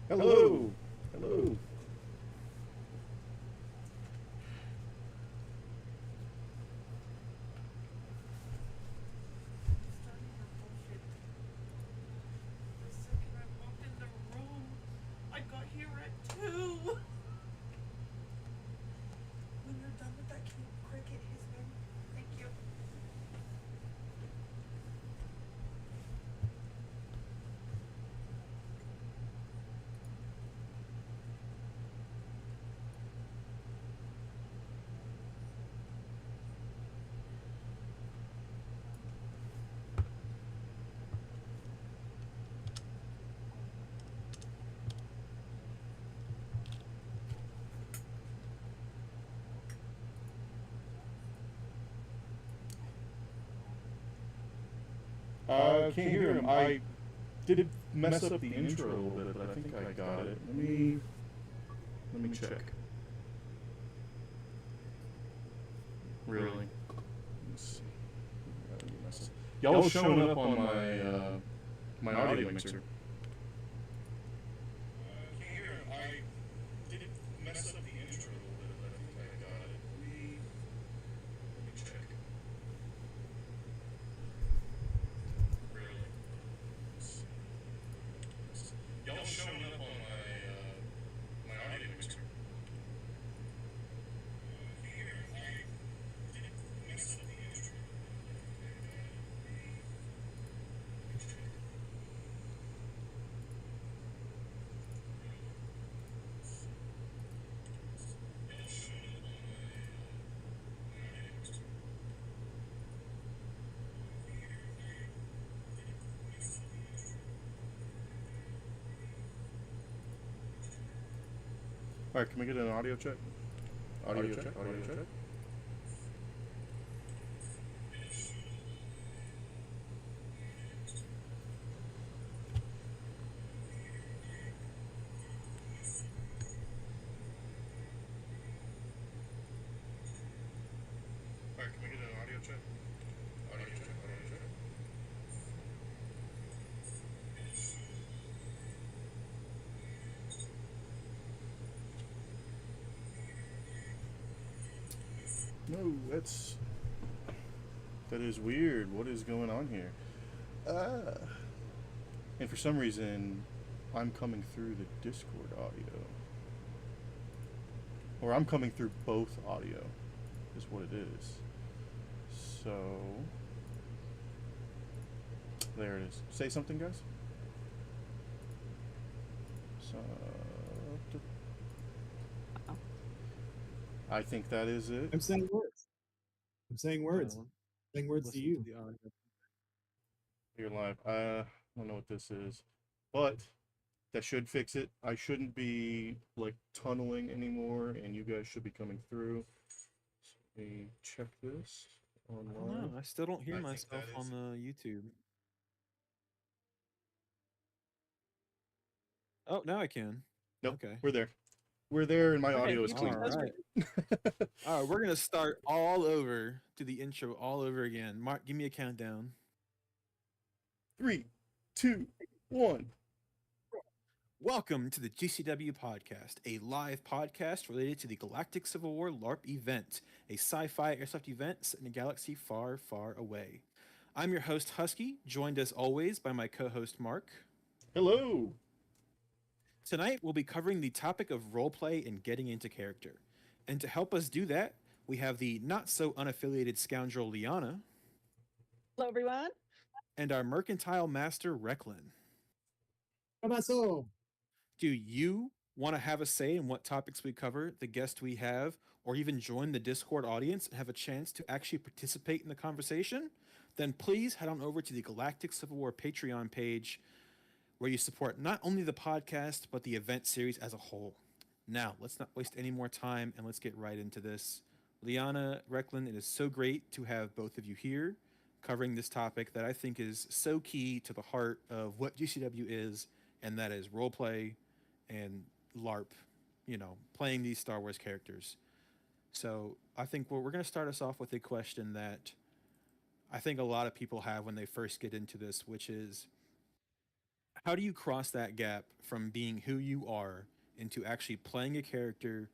Hello. Hello. Starting your bullshit. The second I walked in the room, I got here at 2. When you're done with that, can you cricket his name? Thank you. Can't hear him. I did mess up the intro a little bit, but I think I got it. Let me check. Really? Let's see. Y'all showing up on my audio mixer. Can't hear him. I did mess up the intro a little bit, but I think I got it. Let me check. Really? Y'all showing up on my audio mixer. All right, can we get an audio check? Audio check. Audio check. All right, can we get an audio check? Audio check. Audio check. No, that is weird. What is going on here? And for some reason, I'm coming through the Discord audio, or I'm coming through both audio, is what it is. So there it is. Say something, guys. So I think that is it. I'm saying words. I'm saying words. Saying words to you. You're live. I don't know what this is, but that should fix it. I shouldn't be like tunneling anymore, and you guys should be coming through. So let me check this I don't online. know. I still don't hear I think myself that on is- the YouTube. Oh, now I can. Nope. Okay. We're there. We're there, and my Okay, audio is you clean. All right. All right, we're gonna start all over to the intro all over again. Mark, give me a countdown. 3, 2, 1. Welcome to the GCW podcast, a live podcast related to the Galactic Civil War LARP event, a sci-fi airsoft event set in a galaxy far, far away. I'm your host Hus-qi, joined as always by my co-host Mark. Hello. Tonight, we'll be covering the topic of roleplay and getting into character. And to help us do that, we have the not so unaffiliated scoundrel Liana. Hello, everyone. And our mercantile master Recclan. Abrazo. Do you want to have a say in what topics we cover, the guests we have, or even join the Discord audience and have a chance to actually participate in the conversation? Then please head on over to the Galactic Civil War Patreon page, where you support not only the podcast, but the event series as a whole. Now, let's not waste any more time and let's get right into this. Liana, Recclan, it is so great to have both of you here covering this topic that I think is so key to the heart of what GCW is, and that is roleplay and LARP, playing these Star Wars characters. So I think we're going to start us off with a question that I think a lot of people have when they first get into this, which is how do you cross that gap from being who you are into actually playing a character,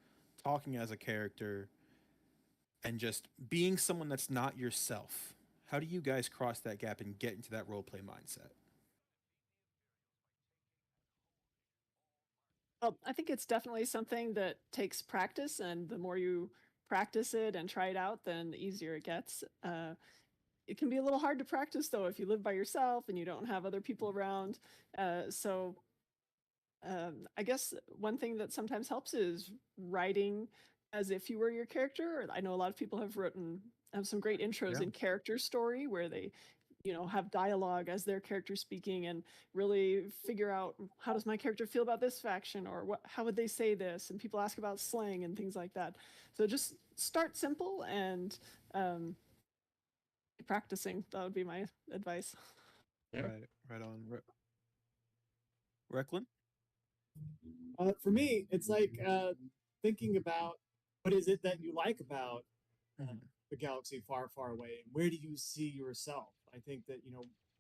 talking as a character, and just being someone that's not yourself? How do you guys cross that gap and get into that role play mindset? Well, I think it's definitely something that takes practice, and the more you practice it and try it out, then the easier it gets. It can be a little hard to practice though if you live by yourself and you don't have other people around. I guess one thing that sometimes helps is writing as if you were your character. I know a lot of people have some great intros Yeah. in character story where they, have dialogue as their character speaking and really figure out how does my character feel about this faction or how would they say this, and people ask about slang and things like that. So just start simple and keep practicing. That would be my advice. Yeah. Right on. Recklin? For me, it's like thinking about what is it that you like about Mhm. the galaxy far, far away, and where do you see yourself? I think that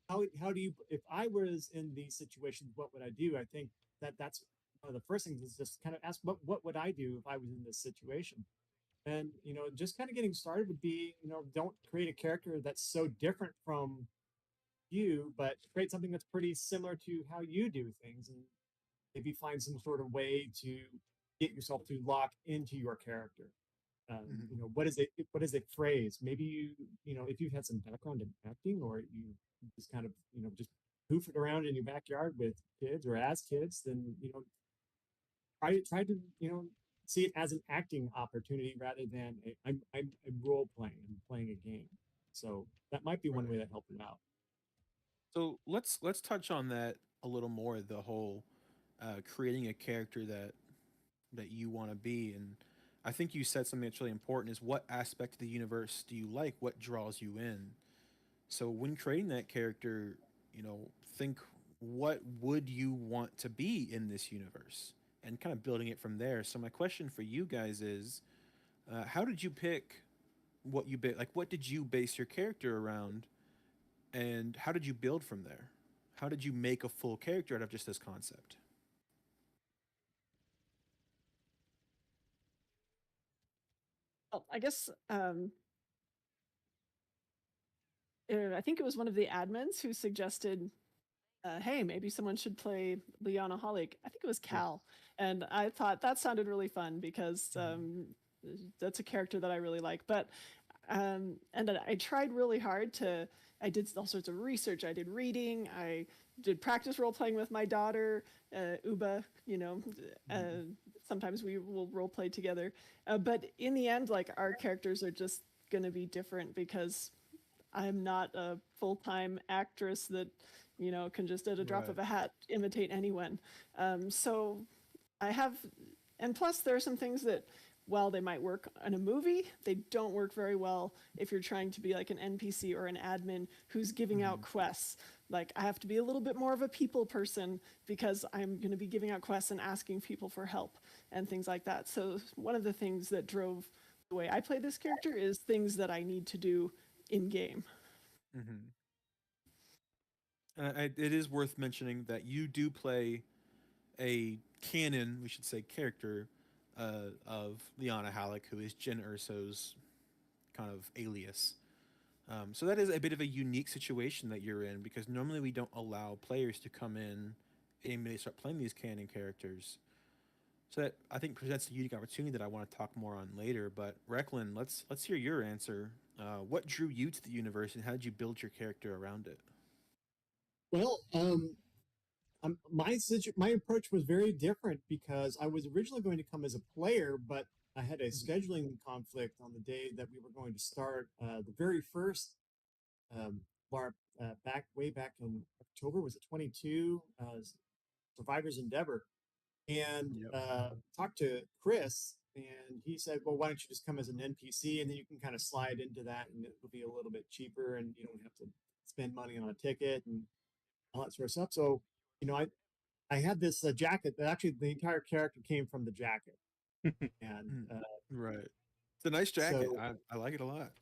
how do you, if I was in these situations, what would I do? I think that's one of the first things is just kind of ask what would I do if I was in this situation, and just kind of getting started would be don't create a character that's so different from you, but create something that's pretty similar to how you do things, and maybe find some sort of way to get yourself to lock into your character. Mhm. What is a phrase? Maybe if you've had some background in acting, or you just kind of just goofing around in your backyard with kids or as kids, then try to see it as an acting opportunity rather than I'm role playing. I'm playing a game. So that might be one Right. way that helped them out. So let's touch on that a little more. The whole creating a character that you want to be, and I think you said something that's really important. Is what aspect of the universe do you like? What draws you in? So when creating that character, think what would you want to be in this universe, and kind of building it from there. So my question for you guys is, how did you pick what you like? What did you base your character around, and how did you build from there? How did you make a full character out of just this concept? Well, I guess I think it was one of the admins who suggested, hey, maybe someone should play Liana Holic. I think it was Cal. And I thought that sounded really fun because that's a character that I really like. But, and I tried really hard I did all sorts of research. I did reading. I did practice role playing with my daughter, Uba, sometimes we will role play together. But in the end, like our characters are just going to be different because I'm not a full-time actress that, can just at a drop Right. of a hat imitate anyone. So I have, and plus there are some things that, while they might work in a movie, they don't work very well if you're trying to be like an NPC or an admin who's giving out quests. Like I have to be a little bit more of a people person because I'm going to be giving out quests and asking people for help and things like that. So one of the things that drove the way I play this character is things that I need to do in game. Mm-hmm. It is worth mentioning that you do play a canon, we should say, character of Liana Halleck, who is Jen Urso's kind of alias. So that is a bit of a unique situation that you're in because normally we don't allow players to come in and immediately start playing these canon characters. So that I think presents a unique opportunity that I want to talk more on later. But Recklin, let's hear your answer. What drew you to the universe, and how did you build your character around it? Well, my approach was very different because I was originally going to come as a player, but I had a scheduling conflict on the day that we were going to start the very first LARP way back in October. Was it 22? Survivor's Endeavor, and Yep. talked to Chris, and he said, "Well, why don't you just come as an NPC, and then you can kind of slide into that, and it will be a little bit cheaper, and you don't have to spend money on a ticket and all that sort of stuff." So, I had this jacket that actually the entire character came from the jacket, and Mm. Right. It's a nice jacket. so I like it a lot.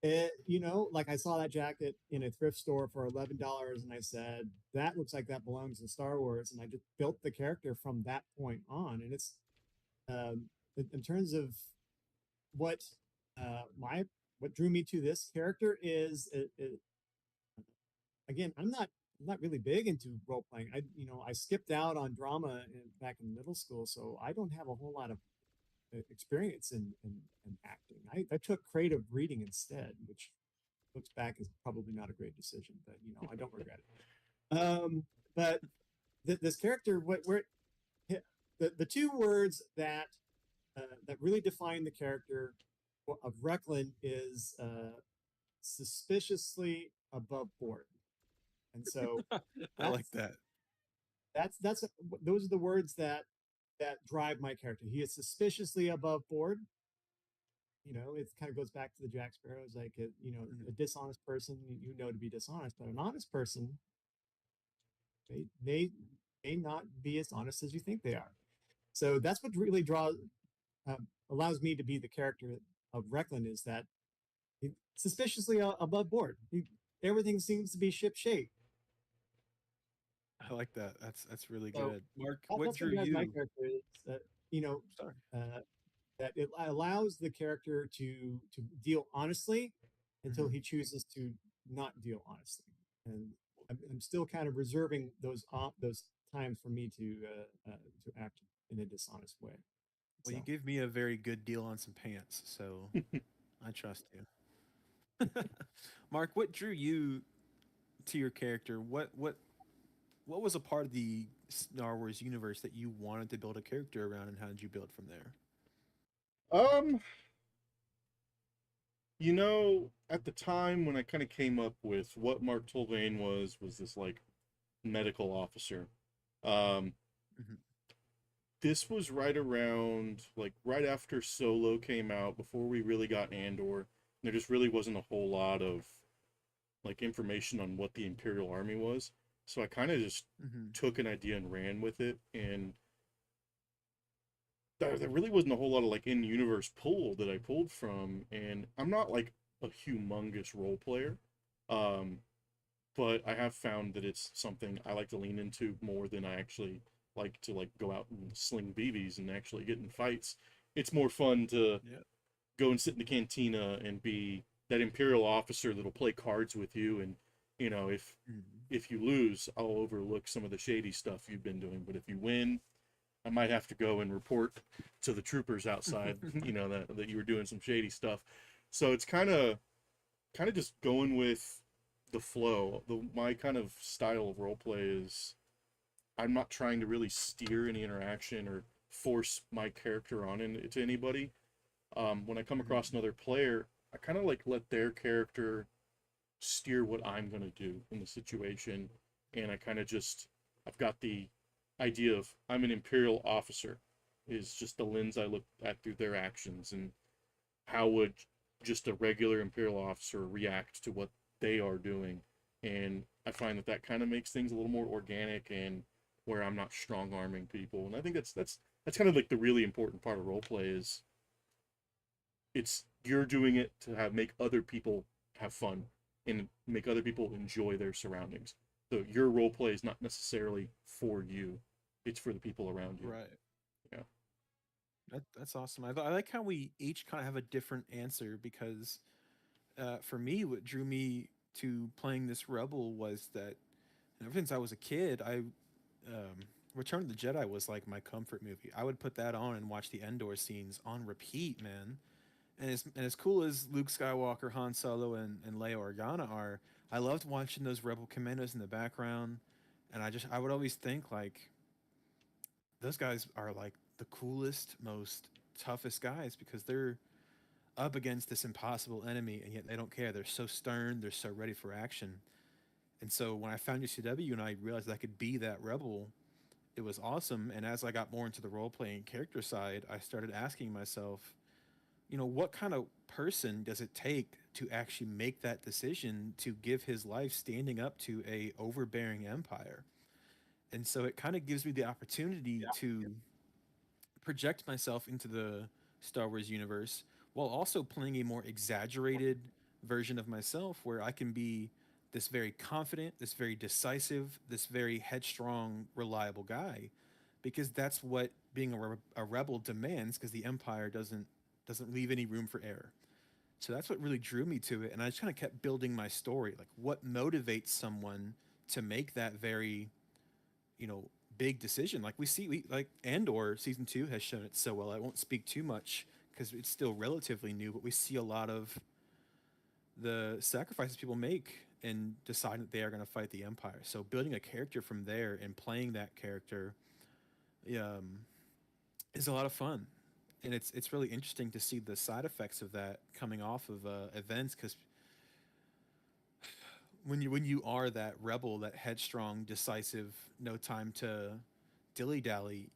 You know, like I saw that jacket in a thrift store for $11, and I said that looks like that belongs in Star Wars, and I just built the character from that point on. And it's in terms of what my what drew me to this character is again, I'm not really big into role playing. I skipped out on drama back in middle school, so I don't have a whole lot of experience in acting. I took creative reading instead, which looks back is probably not a great decision, but I don't regret it. But this character, where the two words that really define the character of Recclan is suspiciously above board, and so I like that's that. that's those are the words that drive my character. He is suspiciously above board. It kind of goes back to the Jack Sparrows, like a dishonest person, to be dishonest, but an honest person, they may not be as honest as you think they are. So that's what really allows me to be the character of Reckland, is that he's suspiciously above board. Everything seems to be ship shape. I like that. That's really So good. Mark, what that's drew what drives my you? character is Sorry. that it allows the character to deal honestly until Mhm. he chooses to not deal honestly, and I'm still kind of reserving those times for me to act in a dishonest way. Well, you So give me a very good deal on some pants, so I trust you. Mark, what drew you to your character? What was a part of the Star Wars universe that you wanted to build a character around, and how did you build from there? Um, at the time when I kind of came up with what Mark Tulvane was this like medical officer. Um, Hmm. this was right around like right after Solo came out, before we really got Andor. There just really wasn't a whole lot of like information on what the Imperial Army was. So I kind of just Hmm. took an idea and ran with it, and there really wasn't a whole lot of like in-universe pull that I pulled from. And I'm not like a humongous role player, um, but I have found that it's something I like to lean into more than I actually like to like go out and sling BBs and actually get in fights. It's more fun to Yeah. go and sit in the cantina and be that imperial officer that'll play cards with you. And if Hmm. you lose, I'll overlook some of the shady stuff you've been doing, but if you win, I might have to go and report to the troopers outside, that you were doing some shady stuff. So it's kind of just going with the flow. My kind of style of role play is I'm not trying to really steer any interaction or force my character on to anybody. When I come across Hmm. another player, I kind of like let their character steer what I'm going to do in the situation. And I kind of just, I've got the idea of I'm an Imperial officer, is just the lens I look at through their actions. And how would just a regular Imperial officer react to what they are doing? And I find that kind of makes things a little more organic, and where I'm not strong arming people. And I think that's kind of like the really important part of role play is it's you're doing it to make other people have fun and make other people enjoy their surroundings. So your role play is not necessarily for you; it's for the people around you. Right. Yeah. That's awesome. I like how we each kind of have a different answer because, for me, what drew me to playing this rebel was that ever since I was a kid, Return of the Jedi was like my comfort movie. I would put that on and watch the Endor scenes on repeat, man. And as cool as Luke Skywalker, Han Solo, and Leia Organa are, I loved watching those Rebel commandos in the background. And I would always think like those guys are like the coolest, most toughest guys because they're up against this impossible enemy, and yet they don't care. They're so stern. They're so ready for action. And so when I found UCW and I realized I could be that rebel, it was awesome. And as I got more into the role playing character side, I started asking myself, what kind of person does it take to actually make that decision to give his life standing up to a overbearing empire? And so it kind of gives me the opportunity to project myself into the Star Wars universe while also playing a more exaggerated, version of myself where I can be this very confident, this very decisive, this very headstrong, reliable guy, because that's what being a rebel demands. Because the Empire doesn't leave any room for error. So that's what really drew me to it, and I just kind of kept building my story. Like, what motivates someone to make that very, you know, big decision? Like we like Andor season 2 has shown it so well. I won't speak too much because it's still relatively new, but we see a lot of the sacrifices people make in deciding that they are going to fight the Empire. So building a character from there and playing that character um, is a lot of fun, and it's really interesting to see the side effects of that coming off of events. Because when you are that rebel, that headstrong, decisive, no time to dilly dally,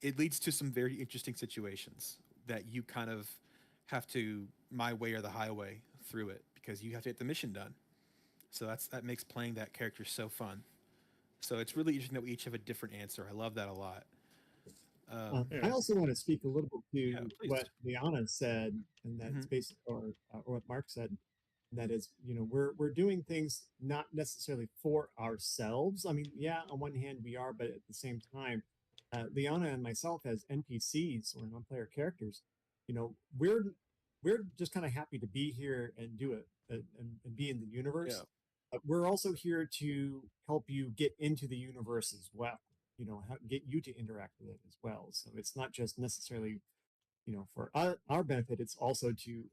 it leads to some very interesting situations that you kind of have to my way or the highway through it because you have to get the mission done. So that makes playing that character so fun. So it's really interesting that we each have a different answer. I love that a lot. I Yeah. also want to speak a little bit Yeah, to please. what Liana said, and Hmm. that's basically, or what Mark said. That is, we're doing things not necessarily for ourselves. I mean, yeah, on one hand we are, but at the same time, Liana and myself as NPCs or non-player characters, we're just kind of happy to be here and do it and be in the Yeah. universe. But we're also here to help you get into the universe as well. Get you to interact with it as well. So it's not just necessarily, for our benefit. It's also to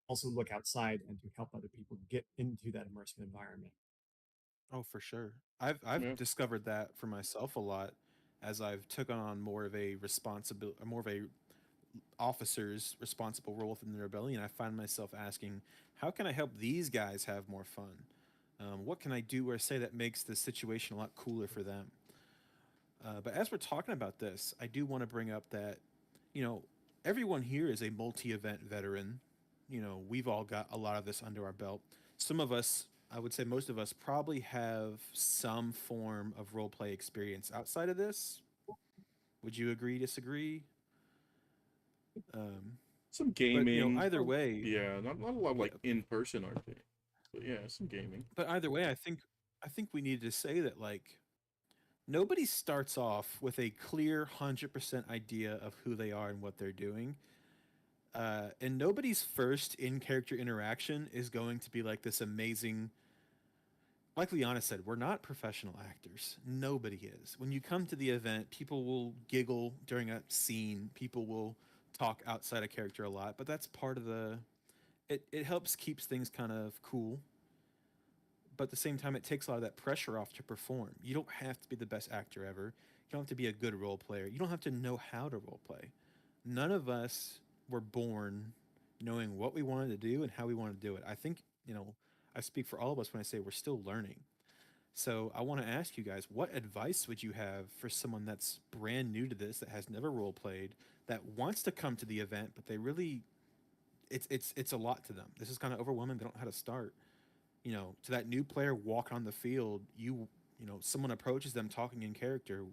also look outside and to help other people get into that immersive environment. Oh, for sure. I've Yeah. discovered that for myself a lot as I've taken on more of a more of a officer's responsible role within the rebellion. I find myself asking, how can I help these guys have more fun? What can I do or say that makes the situation a lot cooler for them? But as we're talking about this, I do want to bring up that, you know, everyone here is a multi-event veteran. You know, we've all got a lot of this under our belt. Some of us, I would say most of us, probably have some form of role play experience outside of this. Would you agree, disagree? Um, Some but gaming. either way, Yeah, not a lot of yeah. like in-person RP. But yeah, some gaming. But either way, I think we need to say that like nobody starts off with a clear 100% idea of who they are and what they're doing. And nobody's first in character interaction is going to be like this amazing. Like Liana said, we're not professional actors. Nobody is. When you come to the event, people will giggle during a scene. People will talk outside of character a lot, but that's part of the. It helps keeps things kind of cool, but at the same time, it takes a lot of that pressure off to perform. You don't have to be the best actor ever. You don't have to be a good role player. You don't have to know how to role play. None of us were born knowing what we wanted to do and how we wanted to do it. I think, I speak for all of us when I say we're still learning. So I want to ask you guys, what advice would you have for someone that's brand new to this, that has never role played, that wants to come to the event, but they really, it's a lot to them. This is kind of overwhelming. They don't know how to start. To that new player walking on the field, someone approaches them talking in character.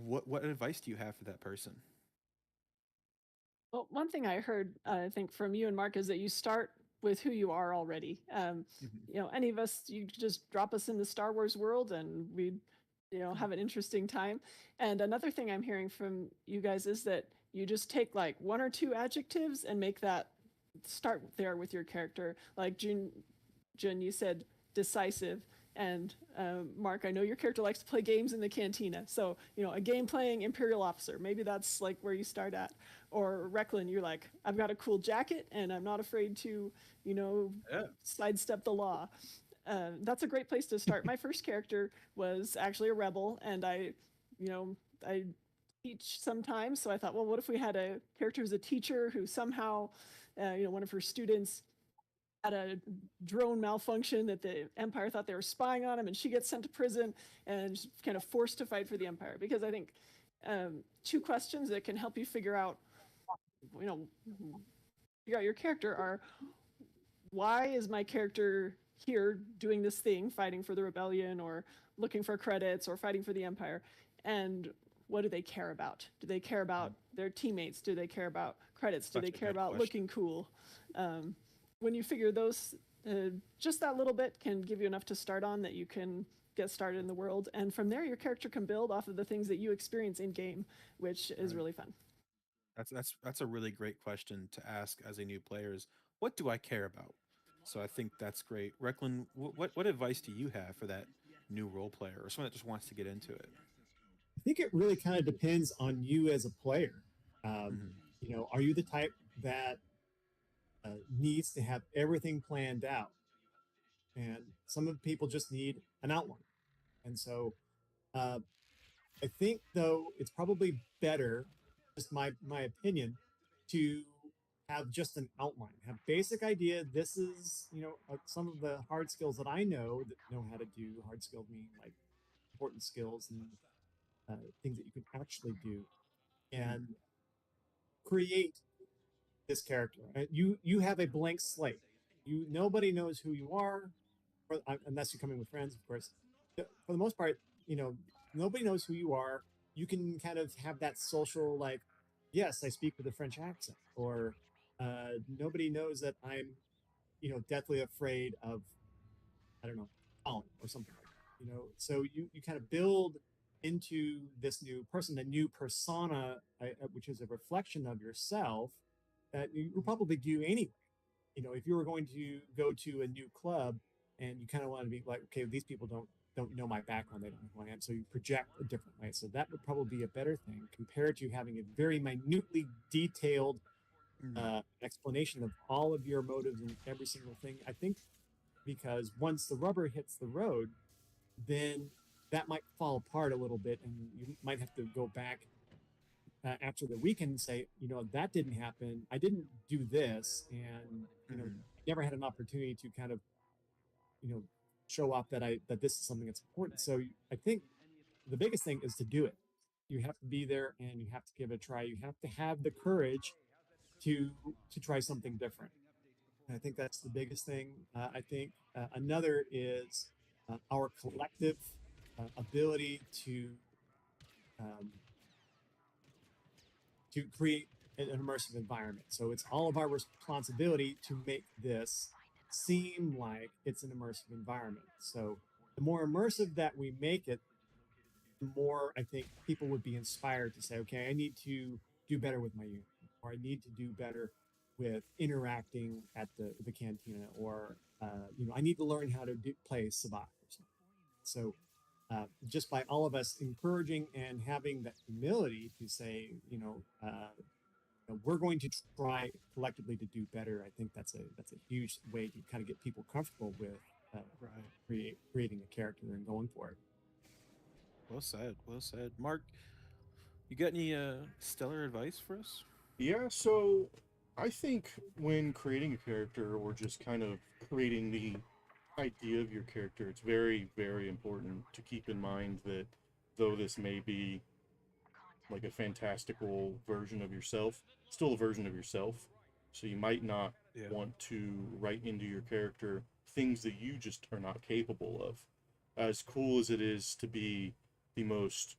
What advice do you have for that person? Well, one thing I heard, I think, from you and Mark is that you start with who you are already. Any of us, you just drop us in the Star Wars world and we, have an interesting time. And another thing I'm hearing from you guys is that you just take like one or two adjectives and make that start there with your character. Like Jun, you said decisive. And Mark, I know your character likes to play games in the cantina. So, a game playing Imperial officer, maybe that's like where you start at. Or Recclan, you're like, I've got a cool jacket and I'm not afraid to, Yeah. sidestep the law. That's a great place to start. My first character was actually a rebel, and I teach sometimes. So I thought, well, what if we had a character who's a teacher who somehow, one of her students had a drone malfunction that the Empire thought they were spying on him, and she gets sent to prison and kind of forced to fight for the Empire. Because I think two questions that can help you figure out your character are: why is my character here doing this thing, fighting for the rebellion or looking for credits or fighting for the Empire? And what do they care about? Do they care about their teammates? Do they care about credits? Do Such they a care good about question. looking cool? when you figure those, just that little bit can give you enough to start on that you can get started in the world. And from there, your character can build off of the things that you experience in game, which is really fun. That's a really great question to ask as a new player is what do I care about? So I think that's great. Recklin, what advice do you have for that new role player or someone that just wants to get into it? I think it really kind of depends on you as a player. Mhm. Are you the type that needs to have everything planned out? And some of the people just need an outline. And so uh, I think though it's probably better, just my opinion, to have just an outline, have basic idea. This is some of the hard skills that I know how to do. Hard skills mean like important skills and things that you can actually do, and create this character. You have a blank slate. Nobody knows who you are, unless you're coming with friends, of course. For the most part, nobody knows who you are. You can kind of have that social, like, yes, I speak with a French accent, or nobody knows that I'm, deathly afraid of, I don't know, falling or something like that. So you kind of build into this new person, a new persona, which is a reflection of yourself that you will probably do anyway. If you were going to go to a new club and you kind of want to be like, okay, these people don't know my background, they don't know who I am, so you project a different way. So that would probably be a better thing compared to having a very minutely detailed explanation of all of your motives and every single thing. I think because once the rubber hits the road, then that might fall apart a little bit, and you might have to go back after the weekend and say, that didn't happen. I didn't do this, and never had an opportunity to kind of, show off that this is something that's important. So I think the biggest thing is to do it. You have to be there, and you have to give it a try. You have to have the courage to try something different. And I think that's the biggest thing. I think another is our collective ability um, to create an immersive environment. So it's all of our responsibility to make this seem like it's an immersive environment. So the more immersive that we make it, the more I think people would be inspired to say, okay, I need to do better with my uniform, or I need to do better with interacting at the cantina, or I need to learn how to play sabacc or something. So just by all of us encouraging and having that humility to say, we're going to try collectively to do better. I think that's a huge way to kind of get people comfortable with creating a character and going for it. Well said. Well said. Mark, you got any stellar advice for us? Yeah, so I think when creating a character or just kind of creating the idea of your character, it's very, very important to keep in mind that though this may be like a fantastical version of yourself, still a version of yourself. So you might not Yeah. want to write into your character things that you just are not capable of. As cool as it is to be the most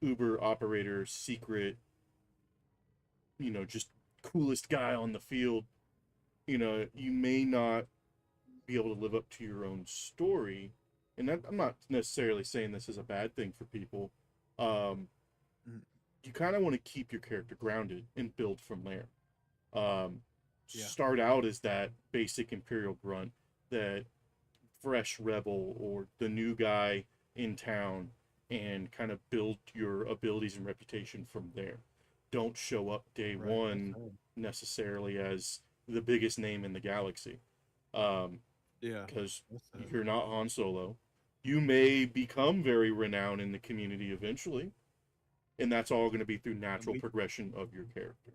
Uber operator, secret, just coolest guy on the field, you may not be able to live up to your own story. And I'm not necessarily saying this is a bad thing for people. Um, Mm. you kind of want to keep your character grounded and build from there. Um, Yeah. Start out as that basic Imperial grunt, that fresh rebel, or the new guy in town, and kind of build your abilities and reputation from there. Don't show up day Right. one necessarily as the biggest name in the galaxy. Um, Yeah. because you're not Han Solo. You may become very renowned in the community eventually, and that's all going to be through natural progression of your character.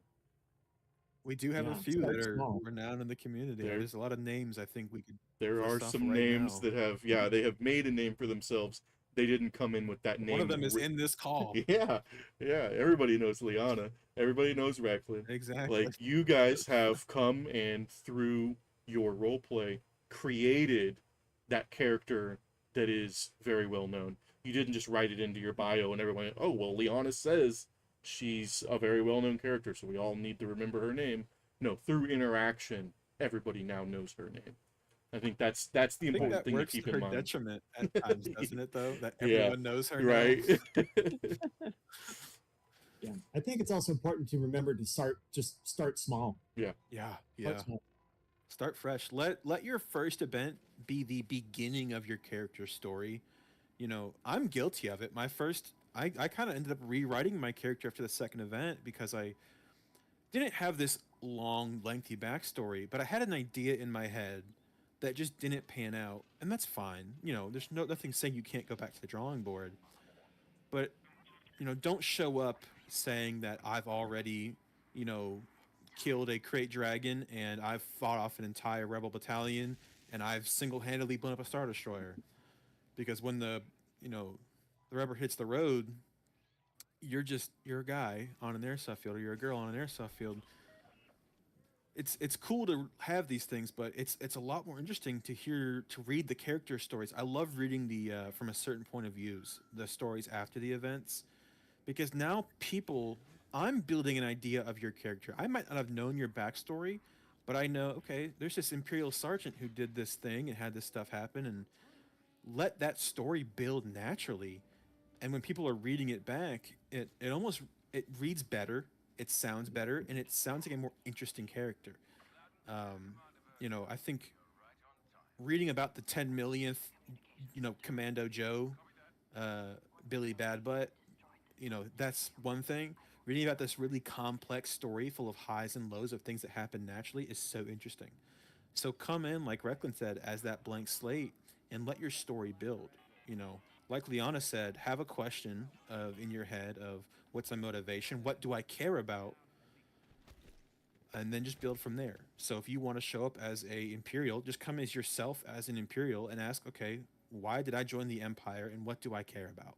We do have a Yeah, few start that are small. renowned in the community. There- There's a lot of names I think we could. There are list off some right names now. that have, they have made a name for themselves. They didn't come in with that name. One of them is in this call. Yeah, yeah. Everybody knows Liana. Everybody knows Recclan. Exactly. Like, you guys have come and through your role play created that character that is very well known. You didn't just write it into your bio and everyone went, oh well, Liana says she's a very well known character, so we all need to remember her name. No, through interaction, everybody now knows her name. I think that's the I think important that thing to works keep to in her mind. detriment at times, doesn't it? Though that Yeah, everyone knows her now. right. Yeah, I think it's also important to remember to start small. Yeah, Yeah, Start yeah. small. Start fresh. Let your first event be the beginning of your character story. You know, I'm guilty of it. My first, I kind of ended up rewriting my character after the second event because I didn't have this long, lengthy backstory, but I had an idea in my head that just didn't pan out, and that's fine. You know, there's nothing saying you can't go back to the drawing board, but you know, don't show up saying that I've already, you know, killed a crate dragon and I've fought off an entire rebel battalion and I've single-handedly blown up a star destroyer. Because when you know, the rubber hits the road, you're a guy on an airsoft field or you're a girl on an airsoft field. It's cool to have these things, but it's a lot more interesting to read the character stories. I love reading the from a certain point of views, the stories after the events, because now people, I'm building an idea of your character. I might not have known your backstory, but I know, okay, there's this imperial sergeant who did this thing and had this stuff happen, and let that story build naturally. And when people are reading it back, it almost, it reads better, it sounds better, and it sounds like a more interesting character. um, you know, I think reading about the 10 millionth, you know, Commando Joe, uh, Billy Badbutt, you know, that's one thing. Reading about this really complex story full of highs and lows of things that happen naturally is so interesting. So come in, like Reckland said, as that blank slate and let your story build. You know, like Liana said, have a question of in your head of what's my motivation, what do I care about, and then just build from there. So if you want to show up as a Imperial, just come as yourself as an Imperial and ask, okay, why did I join the Empire and what do I care about?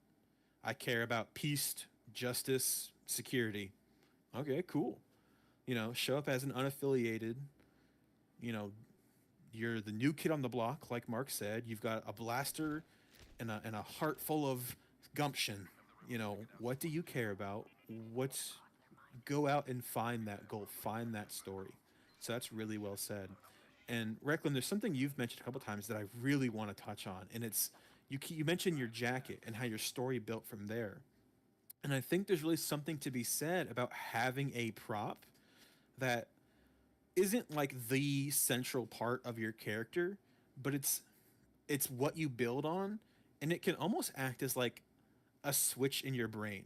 I care about peace, justice, security. Okay, cool. You know, show up as an unaffiliated, you know, you're the new kid on the block, like Mark said. You've got a blaster and a heart full of gumption. You know, what do you care about? What's, go out and find that goal, find that story. So that's really well said. And Reckland, there's something you've mentioned a couple times that I really want to touch on, and it's you mentioned your jacket and how your story built from there. And I think there's really something to be said about having a prop that isn't like the central part of your character, but it's what you build on, and it can almost act as like a switch in your brain.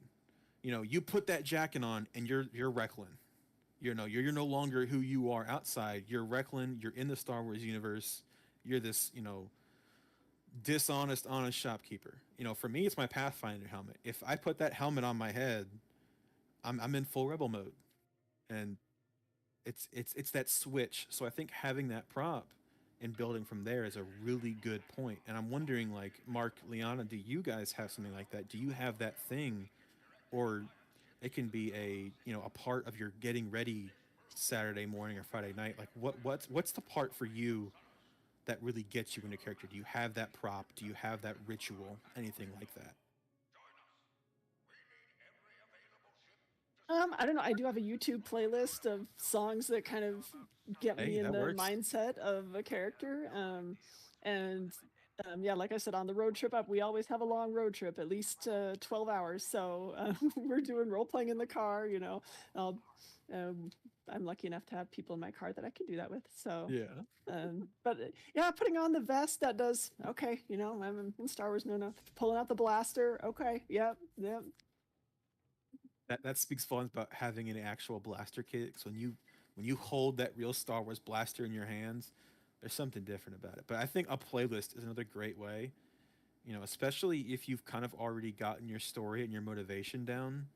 You know, you put that jacket on and you're Recklan. You know, you're no longer who you are outside. You're Recklan, you're in the Star Wars universe. You're this, you know, dishonest, honest shopkeeper. You know, for me, it's my Pathfinder helmet. If I put that helmet on my head, I'm in full rebel mode, and it's that switch. So I think having that prop and building from there is a really good point. And I'm wondering, like Mark, Liana, do you guys have something like that? Do you have that thing, or it can be a, you know, a part of your getting ready Saturday morning or Friday night? Like what's the part for you that really gets you into character? Do you have that prop? Do you have that ritual? Anything like that? I don't know. I do have a YouTube playlist of songs that kind of get me Hey, in that the works. mindset of a character. And yeah, like I said, on the road trip up, we always have a long road trip, at least 12 hours. So we're doing role playing in the car. You know, I'll, um, I'm lucky enough to have people in my car that I can do that with. So. Yeah. But yeah, putting on the vest that does okay. You know, I'm in Star Wars. No, no, pulling out the blaster. Okay, yep, yep. That speaks volumes about having an actual blaster kit. Because when you hold that real Star Wars blaster in your hands, there's something different about it. But I think a playlist is another great way. You know, especially if you've kind of already gotten your story and your motivation down,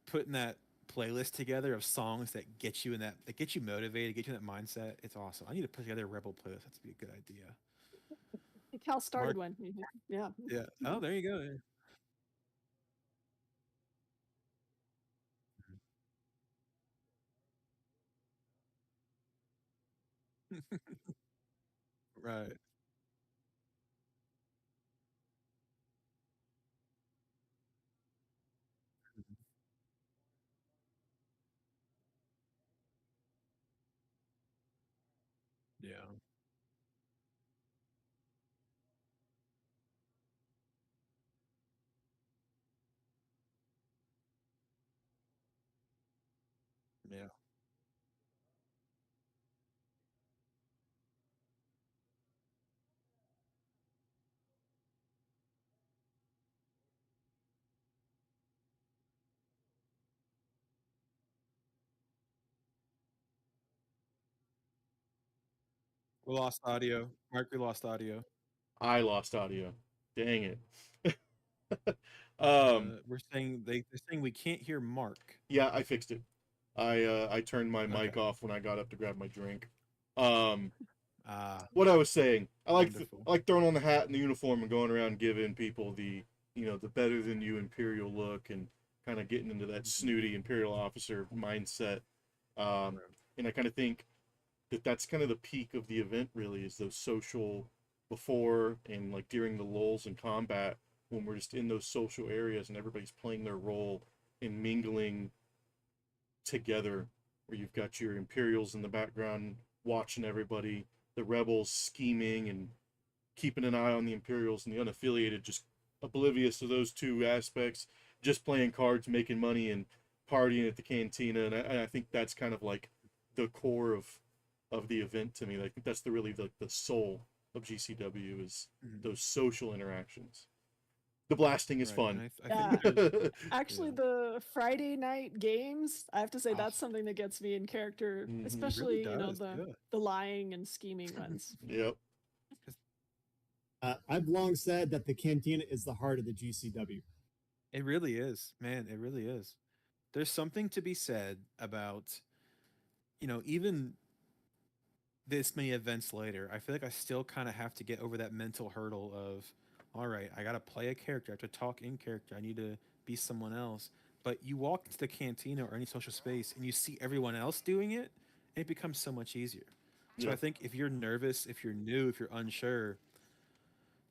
putting that playlist together of songs that get you in that get you motivated, get you in that mindset. It's awesome. I need to put together a rebel playlist. That's be a good idea. Cal started Mark, one. Yeah. yeah. Oh, there you go. Yeah. Right. Yeah. Yeah. We lost audio. Mark, we lost audio. I lost audio. Dang it. um, They're saying we can't hear Mark. yeah, I fixed it. I turned my Okay. mic off when I got up to grab my drink. Um, Ah, what I was saying, wonderful. I like throwing on the hat and the uniform and going around giving people the the better than you Imperial look and kind of getting into that snooty Imperial officer mindset. Um, and I kind of think that that's kind of the peak of the event. Really, is those social before and like during the lulls in combat when we're just in those social areas and everybody's playing their role and mingling together, where you've got your Imperials in the background watching everybody, the rebels scheming and keeping an eye on the Imperials, and the unaffiliated just oblivious to those two aspects, just playing cards, making money, and partying at the cantina. And I think that's kind of like the core of the event to me. I think that's the soul of GCW is Mhm. those social interactions. The blasting is Right, and fun. I Yeah. think there's Actually, yeah, the Friday night games, I have to say Oh, that's something that gets me in character, mhm. it really especially, does. Yeah. the lying and scheming ones. Yep. 'Cause I've long said that the cantina is the heart of the GCW. it really is, man. It really is. There's something to be said about, even this many events later, I feel like I still kind of have to get over that mental hurdle of, all right, I got to play a character, I have to talk in character, I need to be someone else. But you walk into the cantina or any social space and you see everyone else doing it, and it becomes so much easier. So I Yep. think if you're nervous, if you're new, if you're unsure,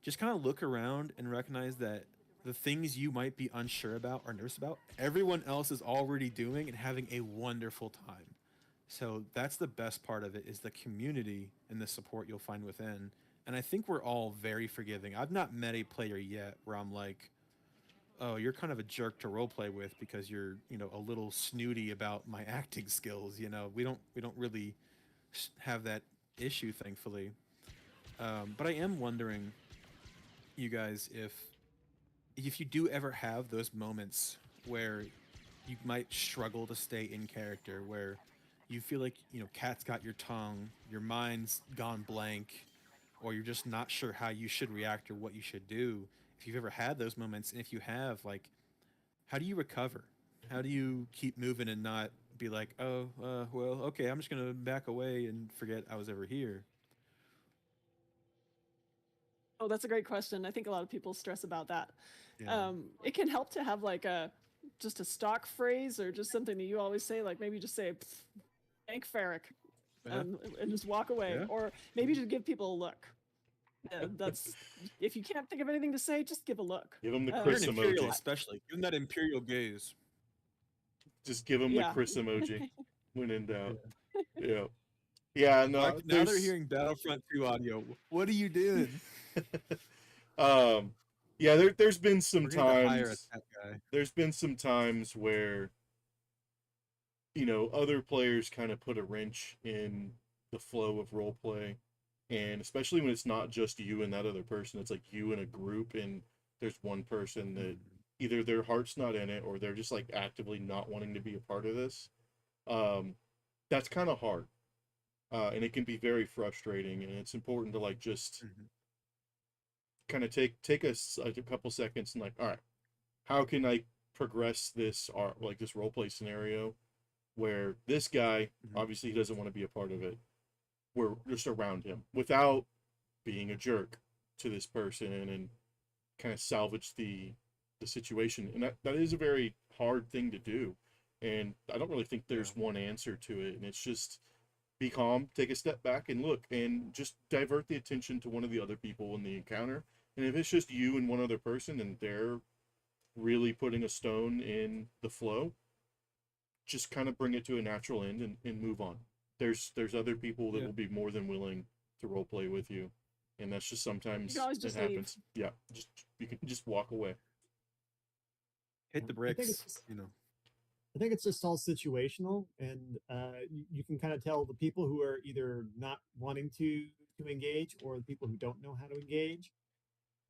just kind of look around and recognize that the things you might be unsure about or nervous about, everyone else is already doing and having a wonderful time. So that's the best part of it is the community and the support you'll find within. And I think we're all very forgiving. I've not met a player yet where I'm like, "Oh, you're kind of a jerk to roleplay with because you're, a little snooty about my acting skills." We don't really have that issue, thankfully. But I am wondering, you guys, if you do ever have those moments where you might struggle to stay in character, where you feel like cat's got your tongue, your mind's gone blank, or you're just not sure how you should react or what you should do. If you've ever had those moments, and if you have, like, how do you recover? How do you keep moving and not be like, oh, well, okay, I'm just gonna back away and forget I was ever here? Oh, that's a great question. I think a lot of people stress about that. Yeah. It can help to have like just a stock phrase or just something that you always say, like maybe just say, "Thank Ferric," Yeah. and just walk away, Yeah. or maybe just give people a look. That's if you can't think of anything to say, just give a look. Give them the You're Chris an imperial, emoji. especially. Give them that imperial gaze. Just give them the Yeah. Chris emoji when in doubt. Yeah. Yeah. Yeah, no, Mark, now they're there's hearing Battlefront 2 audio. What are you doing? um yeah, there's been some We're going to hire times that guy. there's been some times where other players kind of put a wrench in the flow of role play, and especially when it's not just you and that other person, it's like you and a group, and there's one person that either their heart's not in it or they're just like actively not wanting to be a part of this. That's kind of hard, and it can be very frustrating, and it's important to like just Mhm. kind of take like a couple seconds and like, all right, how can I progress this art, like this role play scenario where this guy Mhm. obviously he doesn't want to be a part of it. We're just around him without being a jerk to this person, and kind of salvage the situation. And that is a very hard thing to do. And I don't really think Yeah. there's one answer to it. And it's just be calm, take a step back and look, and just divert the attention to one of the other people in the encounter. And if it's just you and one other person and they're really putting a stone in the flow, just kind of bring it to a natural end and move on. There's other people that Yeah. will be more than willing to role play with you, and that's just sometimes always it just leave. happens. Yeah, just you can just walk away. Hit the I think bricks. it's You know. I think it's just all situational, and you can kind of tell the people who are either not wanting to engage or the people who don't know how to engage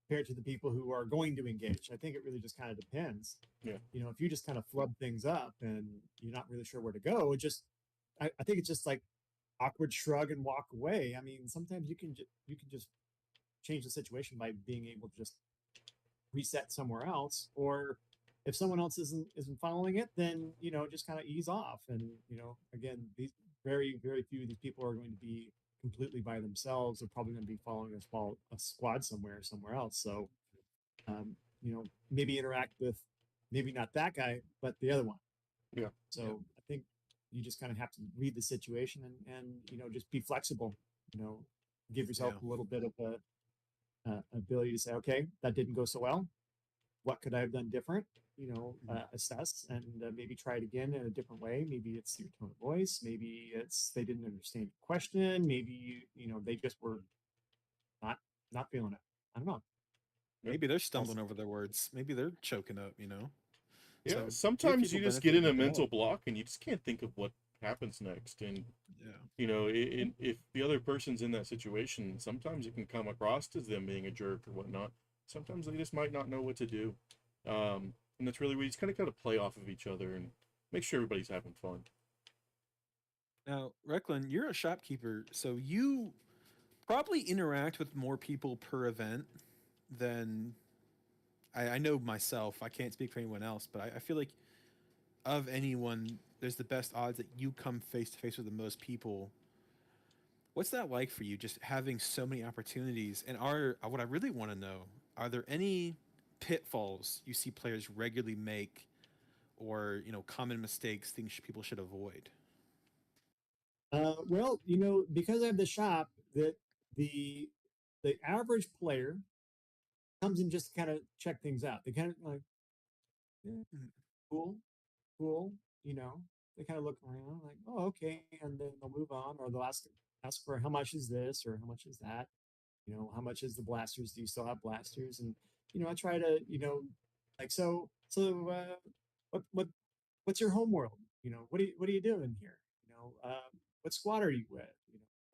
compared to the people who are going to engage. I think it really just kind of depends. Yeah. If you just kind of flub things up and you're not really sure where to go, I think it's just like awkward shrug and walk away. I mean, sometimes you can just change the situation by being able to just reset somewhere else, or if someone else isn't following it, then just kind of ease off. And again, these very few of these people are going to be completely by themselves. They're probably going to be following a squad somewhere else. So maybe interact with maybe not that guy, but the other one. Yeah. So Yeah. I think you just kind of have to read the situation and just be flexible. Give yourself Yeah. a little bit of a ability to say, okay, that didn't go so well. What could I have done different? Assess and maybe try it again in a different way. Maybe it's your tone of voice. Maybe it's they didn't understand the question. Maybe they just were not not feeling it. I don't know. Maybe they're stumbling Also, over their words. Maybe they're choking up. Yeah, So give sometimes people you just benefit get of in the a mental doubt. block and you just can't think of what happens next. And Yeah. if the other person's in that situation, sometimes it can come across as them being a jerk or whatnot. Sometimes they just might not know what to do. And that's really where you just kind of play off of each other and make sure everybody's having fun. Now, Recklan, you're a shopkeeper, so you probably interact with more people per event than I know myself. I can't speak for anyone else, but I feel like of anyone, there's the best odds that you come face to face with the most people. What's that like for you, just having so many opportunities? And what I really want to know, are there any pitfalls you see players regularly make, or common mistakes, things people should avoid? well, because I have the shop, that the the average player comes in just to kind of check things out. They kind of like, yeah, Mhm. cool, cool. You know, they kind of look around like, oh, okay, and then they'll move on, or they'll ask for how much is this or how much is that. How much is the blasters? Do you still have blasters? And I try to, like what what's your home world? What are you doing here? What squad are you with?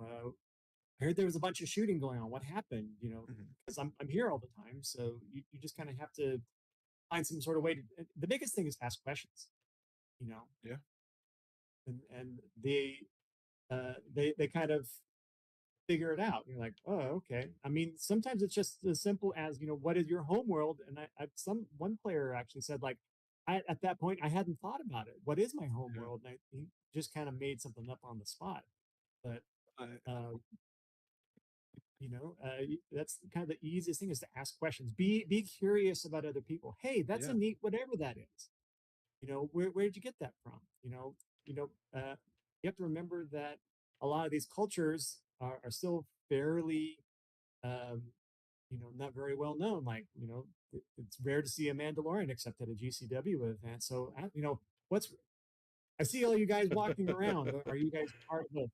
I heard there was a bunch of shooting going on. What happened? Mhm. Because I'm here all the time, so you just kind of have to find some sort of way to. The biggest thing is ask questions. You know, Yeah. and they kind of figure it out. You're like, oh, okay. I mean, sometimes it's just as simple as what is your home world? And some one player actually said like, at that point I hadn't thought about it. What is my home Yeah. world? And he just kind of made something up on the spot. But I, uh, that's kind of the easiest thing is to ask questions. Be curious about other people. Hey, that's a yeah. neat whatever that is. Where did you get that from? You know, you have to remember that a lot of these cultures are still fairly um, not very well known. Like, it's rare to see a Mandalorian except at a GCW event. So, what's I see all you guys walking around. Are you guys part of the?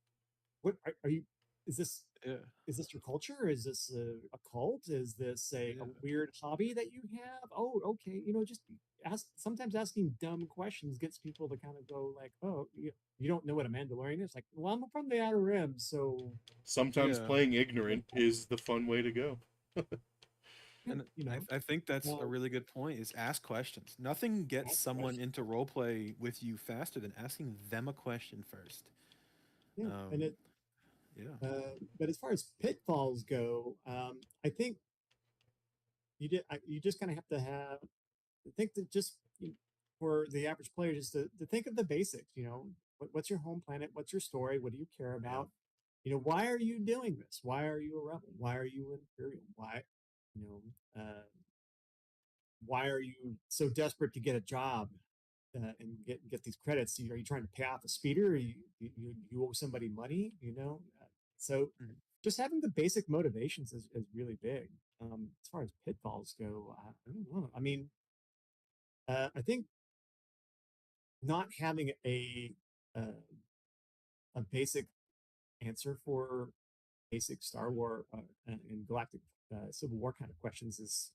What are you? Is this Yeah. is this your culture? Is this a cult? Is this a Yeah. weird hobby that you have? Oh, okay. Just ask. Sometimes asking dumb questions gets people to kind of go like, "Oh, you don't know what a Mandalorian is?" Like, well, I'm from the Outer Rim, so Sometimes Yeah. playing ignorant is the fun way to go. And you know, I think that's a well, really good point is ask questions. Nothing gets ask someone questions. into role play with you faster than asking them a question first. Yeah, and Um, it. yeah. But as far as pitfalls go, I think you just kind of have to have think that just for the average player just to think of the basics. What's your home planet? What's your story? What do you care Yeah. about? Why are you doing this? Why are you a rebel? Why are you an imperial? You know, why are you so desperate to get a job and get these credits? Are you trying to pay off a speeder? You owe somebody money? So Mhm. just having the basic motivations is really big. As far as pitfalls go, I don't know. I mean, I think not having uh, a basic answer for basic Star Wars and Galactic Civil War kind of questions is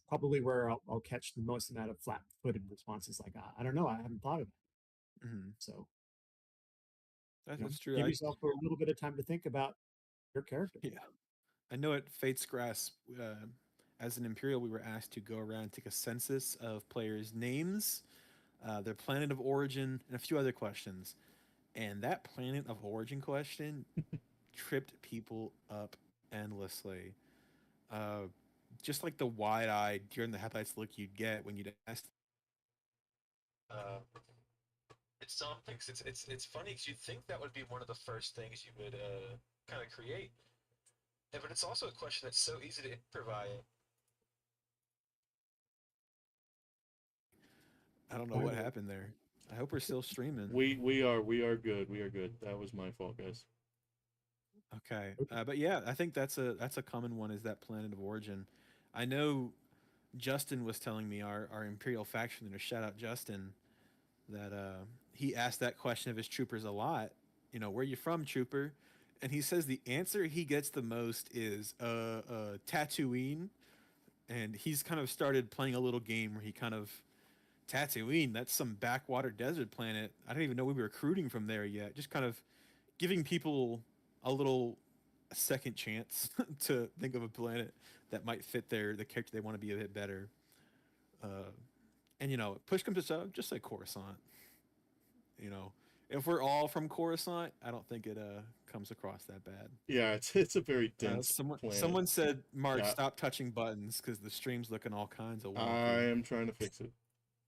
probably where I'll catch the most amount of flat-footed responses. Like, I don't know, I haven't thought of it. So, That's true. give yourself a little bit of time to think about your character. Yeah. I know at Fate's Grasp, as an Imperial, we were asked to go around and take a census of players' names, their planet of origin, and a few other questions. And that planet of origin question tripped people up endlessly. Just like the wide-eyed, deer in the headlights look you'd get when you'd ask. It's something. It's funny because you'd think that would be one of the first things you would kind of create. Yeah, but it's also a question that's so easy to improvise. I don't know what happened there. I hope we're still streaming. We are good. We are good. That was my fault, guys. Okay, but yeah, I think that's a common one. Is that planet of origin? I know Justin was telling me our Imperial faction leader. Shout out Justin. That he asked that question of his troopers a lot. You know, where you from, trooper? And he says the answer he gets the most is Tatooine, and he's kind of started playing a little game where he kind of Tatooine. That's some backwater desert planet. I don't even know we were recruiting from there yet. Just kind of giving people a second chance to think of a planet that might fit the character they want to be a bit better. And you know, push comes to shove, just like Coruscant. You know, if we're all from Coruscant, I don't think it comes across that bad. Yeah, it's a very dense planet. Someone said, Mark, stop touching buttons because the stream's looking all kinds of wonky. I am trying to fix it.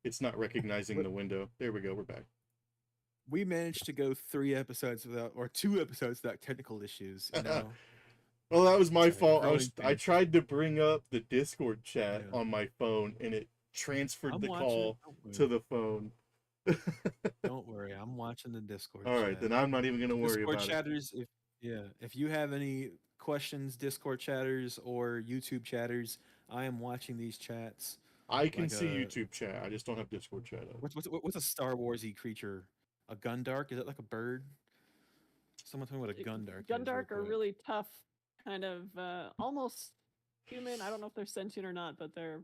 It's not recognizing the window. There we go. We're back. We managed to go 2 episodes without technical issues. You know? Well, that was my fault. I tried to bring up the Discord chat on my phone, and it transferred the call to the phone. Don't worry, I'm watching the Discord. All right, then I'm not even going to worry Discord about chatters, it. If you have any questions, Discord chatters or YouTube chatters, I am watching these chats. I can see YouTube chat. I just don't have Discord chat up. What's a Star Warsy creature? A Gundark? Is it like a bird? Someone tell me what a Gundark is. Gundark are really tough, kind of almost human. I don't know if they're sentient or not, but they're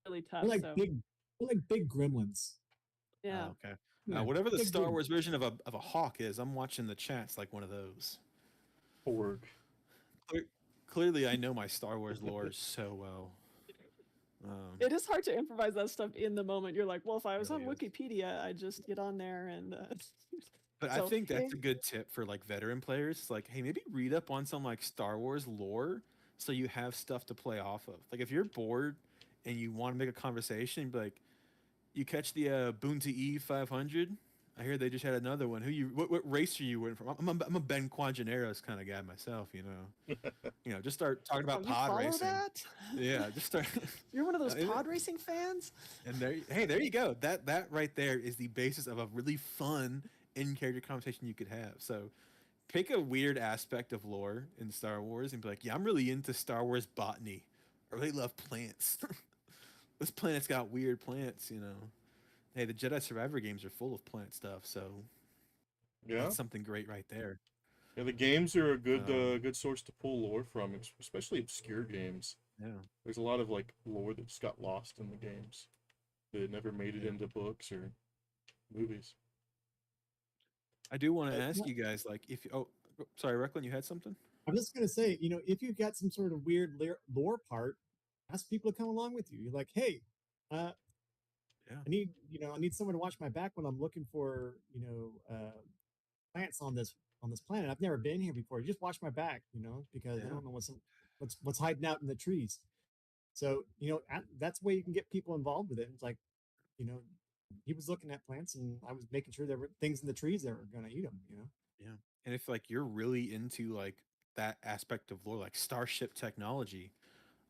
really tough. They're like big gremlins. Yeah. Oh, okay. Whatever the Star Wars version of a hawk is, I'm watching the chats like one of those. Porg. Clearly, I know my Star Wars lore so well. It is hard to improvise that stuff in the moment. You're like, well, if I was on Wikipedia, I'd just get on there and. But I think that's a good tip for like veteran players. It's like, hey, maybe read up on some like Star Wars lore so you have stuff to play off of. Like if you're bored and you want to make a conversation, be like, you catch the Boonta E 500. I hear they just had another one. What race are you in from? I'm a Ben Quadraneros kind of guy myself, you know. You know, just start talking about pod racing. That? Yeah, just start. You're one of those pod racing fans. And there you go. That right there is the basis of a really fun in-character conversation you could have. So, pick a weird aspect of lore in Star Wars and be like, yeah, I'm really into Star Wars botany. I really love plants. This planet's got weird plants, you know. Hey, the Jedi Survivor games are full of plant stuff, so that's something great right there. Yeah, the games are a good source to pull lore from, especially obscure games. Yeah, there's a lot of like lore that just got lost in the games that never made it into books or movies. I do want to ask you guys, like, sorry, Recclan, you had something? I'm just gonna say, you know, if you've got some sort of weird lore part, ask people to come along with you. You're like, hey, I need someone to watch my back when I'm looking for, plants on this planet. I've never been here before. You just watch my back, you know, because I don't know what's hiding out in the trees. So, you know, that's the way you can get people involved with it. It's like, you know, he was looking at plants and I was making sure there were things in the trees that were going to eat them, you know? Yeah. And if like you're really into like that aspect of lore, like starship technology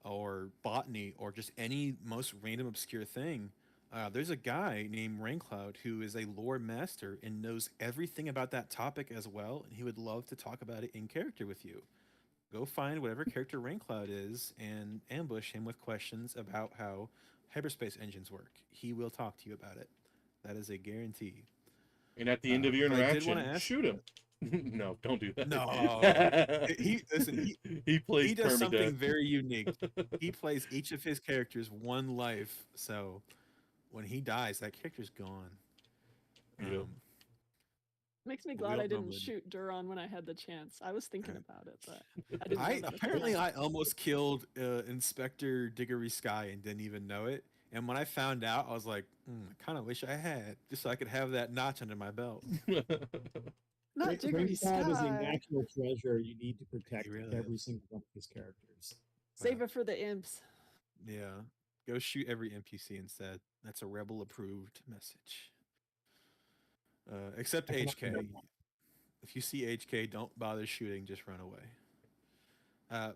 or botany or just any most random obscure thing, there's a guy named Raincloud who is a lore master and knows everything about that topic as well, and he would love to talk about it in character with you. Go find whatever character Raincloud is and ambush him with questions about how hyperspace engines work. He will talk to you about it. That is a guarantee. And at the end of your interaction, shoot him. No, don't do that. No. He plays He does something permadeath. very unique. He plays each of his characters one life, so when he dies, that character's gone. Yep. Makes me But we glad I don't didn't normally do- shoot Duron when I had the chance. I was thinking Right. about it, but I didn't know I that. apparently I almost killed Inspector Diggory Sky and didn't even know it. And when I found out, I was like, I kind of wish I had, just so I could have that notch under my belt. Not Diggory Ringside is a Sky. national treasure. You need to He protect really every is. single one of his characters. Save it for the imps. Yeah. Go shoot every NPC instead. That's a rebel approved message. Except I cannot HK. remember. If you see HK, don't bother shooting, just run away. I'm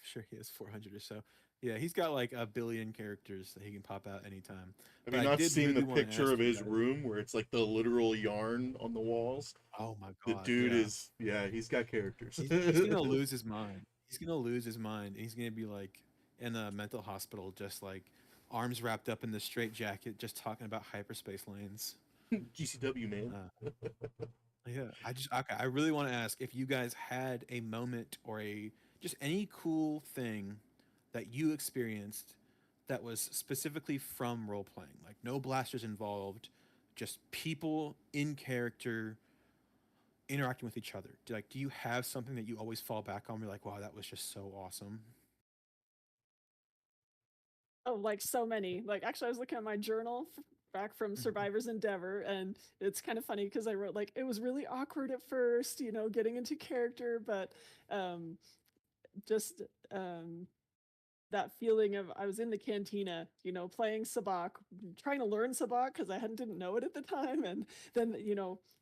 sure he has 400 or so. Yeah, he's got like a billion characters that he can pop out anytime. Have But you I not did seen really the wanna picture ask of you his guys- room where it's like the literal yarn on the walls? Oh my The god. dude yeah. is, yeah, he's got characters. He's gonna lose his mind. He's gonna lose his mind. And he's gonna be like in a mental hospital, just like arms wrapped up in the straight jacket, just talking about hyperspace lanes. GCW, man. Yeah, I really want to ask if you guys had a moment or just any cool thing that you experienced that was specifically from role playing, like no blasters involved, just people in character interacting with each other. Do you have something that you always fall back on? You're like, wow, that was just so awesome. Oh, like so many. Like actually, I was looking at my journal back from Survivor's Endeavor, and it's kind of funny because I wrote like it was really awkward at first, getting into character, but um, just that feeling of I was in the cantina, playing Sabak, trying to learn Sabak because I didn't know it at the time, and then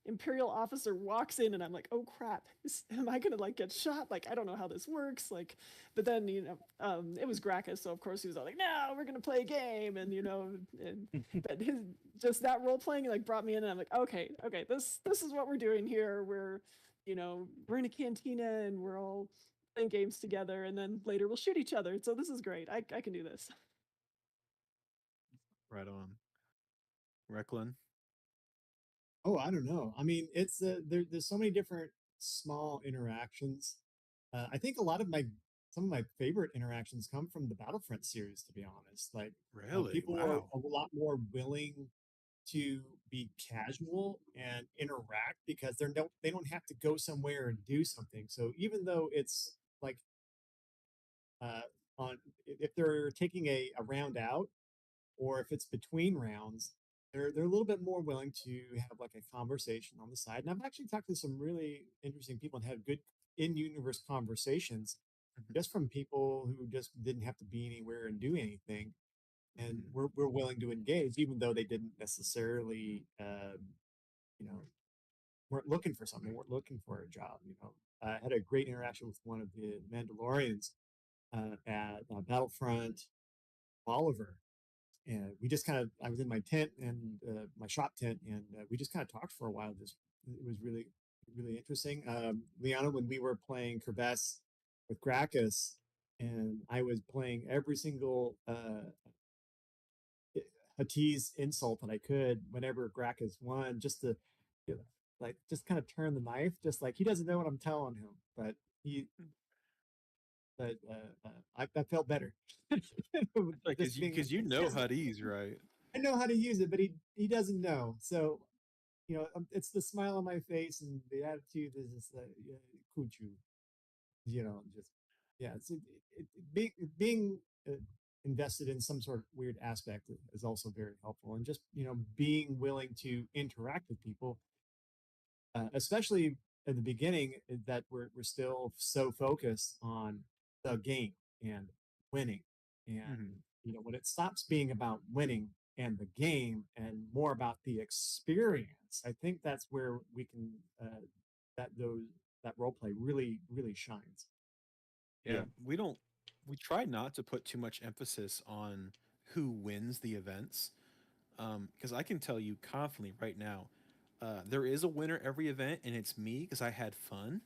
Imperial officer walks in, and I'm like, oh crap, am I gonna like get shot? Like I don't know how this works. Like, but then it was Gracchus, so of course he was all like, no, we're gonna play a game, and but his just that role playing like brought me in, and I'm like, okay, this is what we're doing here. We're in a cantina, and we're all playing games together, and then later we'll shoot each other. So this is great. I can do this. Right on. Recklan. Oh, I don't know. I mean, it's there's so many different small interactions. I think some of my favorite interactions come from the Battlefront series, to be honest. Like, Really? people are Wow. a lot more willing to be casual and interact because they don't have to go somewhere and do something. So even though it's like uh, on if they're taking a round out or if it's between rounds, they're a little bit more willing to have like a conversation on the side. And I've actually talked to some really interesting people and had good in-universe conversations Mhm. just from people who just didn't have to be anywhere and do anything, and Mhm. we're willing to engage, even though they didn't necessarily, you know, weren't looking for something, weren't looking for a job. I had a great interaction with one of the Mandalorians at Battlefront Oliver, and we just kind of I was in my tent and my shop tent, and we just kind of talked for a while. Just it was really interesting. Liana, when we were playing Kerbess with Gracchus, and I was playing every single Hatti's insult that I could whenever Gracchus won, just to like just kind of turn the knife, just like he doesn't know what I'm telling him, but he but I felt better. Like, Just being because you he know doesn't- Hades, right? I know how to use it, but he doesn't know. So it's the smile on my face and the attitude is just like kuchu, just yeah. It's being invested in some sort of weird aspect is also very helpful, and just being willing to interact with people, especially at the beginning, that we're still so focused on the game and winning, and Mhm. when it stops being about winning and the game and more about the experience, I think that's where we can that role play really shines. Yeah, we try not to put too much emphasis on who wins the events. Because I can tell you confidently right now, there is a winner every event, and it's me because I had fun.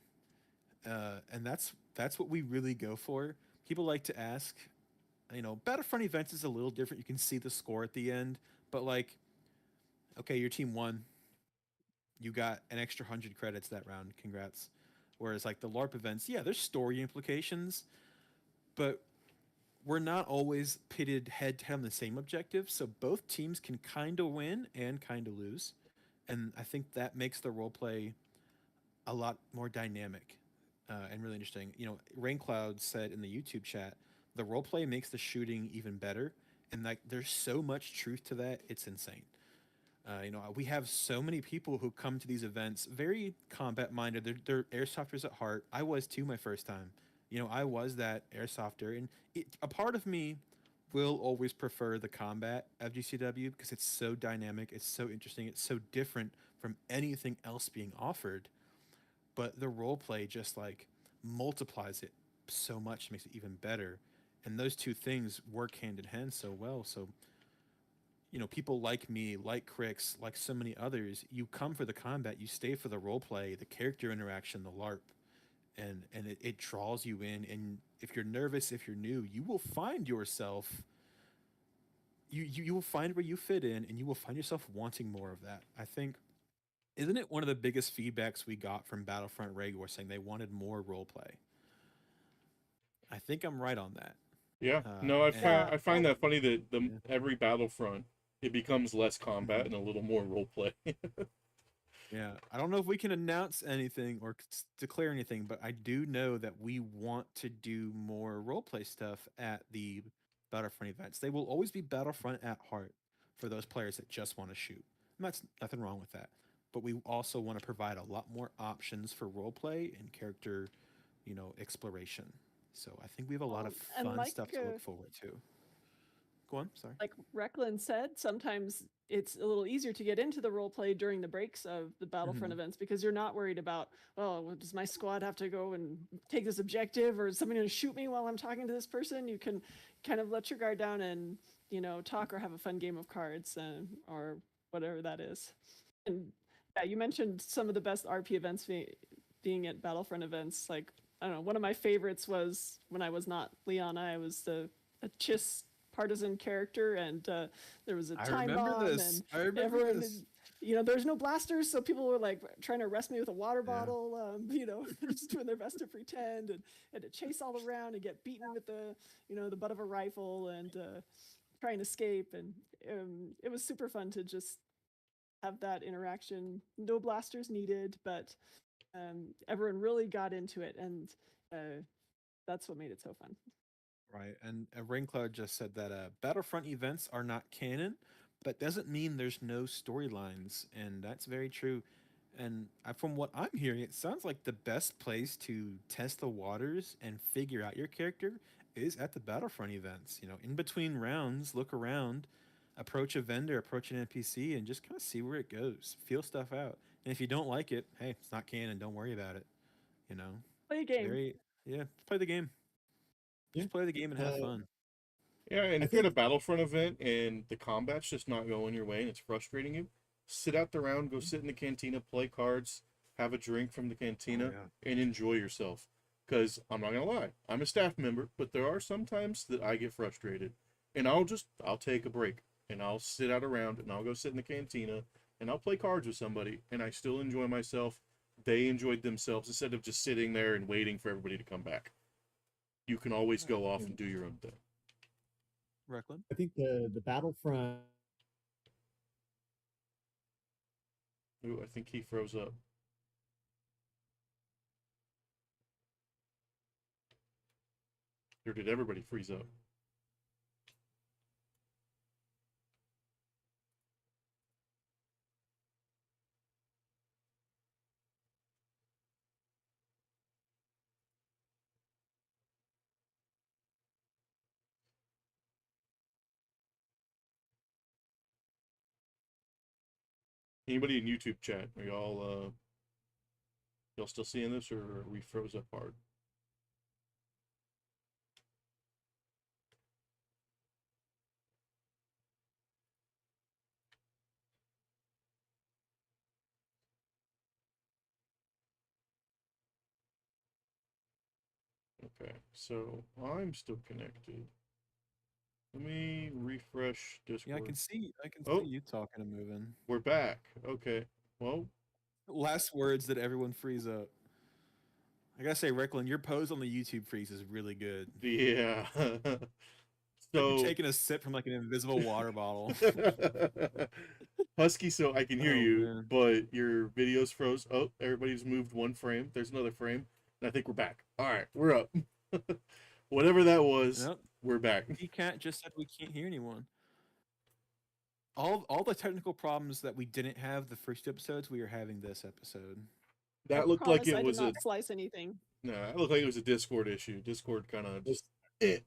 And that's what we really go for. People like to ask, Battlefront events is a little different. You can see the score at the end, but like, okay, your team won. you got an extra 100 credits that round. Congrats. Whereas like the LARP events, yeah, there's story implications, but we're not always pitted head to head on the same objective. So both teams can kind of win and kind of lose, and I think that makes the role play a lot more dynamic and really interesting. You know, Raincloud said in the YouTube chat, the role play makes the shooting even better, and like there's so much truth to that. It's insane. You know, we have so many people who come to these events very combat minded. They're airsofters at heart. I was too my first time. You know, I was that airsofter, and a part of me will always prefer the combat of GCW because it's so dynamic, it's so interesting, it's so different from anything else being offered. But the role play just like multiplies it so much, makes it even better. And those two things work hand in hand so well. So you know, people like me, like Crix, like so many others, you come for the combat, you stay for the role play, the character interaction, the LARP, and it draws you in. And if you're nervous, if you're new, you will find yourself. You will find where you fit in, and you will find yourself wanting more of that. I think, isn't it one of the biggest feedbacks we got from Battlefront Regor saying they wanted more role play? I think I'm right on that. Yeah. No, Yeah. I find that funny that the Yeah. every Battlefront it becomes less combat Mhm. and a little more role play. Yeah, I don't know if we can announce anything or declare anything, but I do know that we want to do more roleplay stuff at the Battlefront events. They will always be Battlefront at heart for those players that just want to shoot. And that's nothing wrong with that. But we also want to provide a lot more options for roleplay and character, you know, exploration. So I think we have a lot of And fun stuff to look forward to. Go on, sorry. like Recklan said, sometimes it's a little easier to get into the role play during the breaks of the Battlefront Mhm. events because you're not worried about, oh, well, does my squad have to go and take this objective, or is somebody going to shoot me while I'm talking to this person? You can kind of let your guard down and, you know, talk or have a fun game of cards or whatever that is. And yeah, you mentioned some of the best RP events being at Battlefront events. Like, I don't know, one of my favorites was when I was not Liana, I was a Chiss partisan character, and there was a I time remember bomb, this. and I remember everyone, this. you know, there's no blasters, so people were like trying to arrest me with a water Yeah. bottle, you know, just doing their best to pretend, and to chase all around and get beaten with the, you know, the butt of a rifle, and try and escape, and it was super fun to just have that interaction. No blasters needed, but everyone really got into it, and that's what made it so fun. Right, and Raincloud just said that Battlefront events are not canon, but doesn't mean there's no storylines, and that's very true. And from what I'm hearing, it sounds like the best place to test the waters and figure out your character is at the Battlefront events. You know, in between rounds, look around, approach a vendor, approach an NPC, and just kind of see where it goes. Feel stuff out. And if you don't like it, hey, it's not canon. Don't worry about it. You know, Play a game. very yeah. Play the game. Yeah. Just play the game and have fun. Yeah, and I if you're at a think Battlefront event and the combat's just not going your way and it's frustrating you, sit out the round, go sit in the cantina, play cards, have a drink from the cantina, Yeah. and enjoy yourself. Because I'm not gonna lie, I'm a staff member, but there are some times that I get frustrated, and I'll take a break and I'll sit out around and I'll go sit in the cantina and I'll play cards with somebody, and I still enjoy myself. They enjoyed themselves instead of just sitting there and waiting for everybody to come back. You can always go off and do your own thing. Recklin? I think the Battlefront. Ooh, I think he froze up. Or did everybody freeze up? Anybody in YouTube chat? Are y'all still seeing this, or are we froze up hard? Okay, so I'm still connected. Let me refresh Yeah, Discord. I can see Oh, you talking and moving. we're back. Okay. Well, Last words that everyone freeze up. I gotta say, Recklan, your pose on the YouTube freeze is really good. Yeah. Like you're So taking a sip from like an invisible water bottle. Husky, so I can hear Oh you, man. but your video's froze. Oh, everybody's moved one frame. There's another frame, and I think we're back. All right, we're up. Whatever that was, Nope. we're back. Cat just said we can't hear anyone. All the technical problems that we didn't have the first 2 episodes, we are having this episode. I That looked like promise it I did was a not slice anything. no. That looked like it was a Discord issue. Discord kind of just. Eh.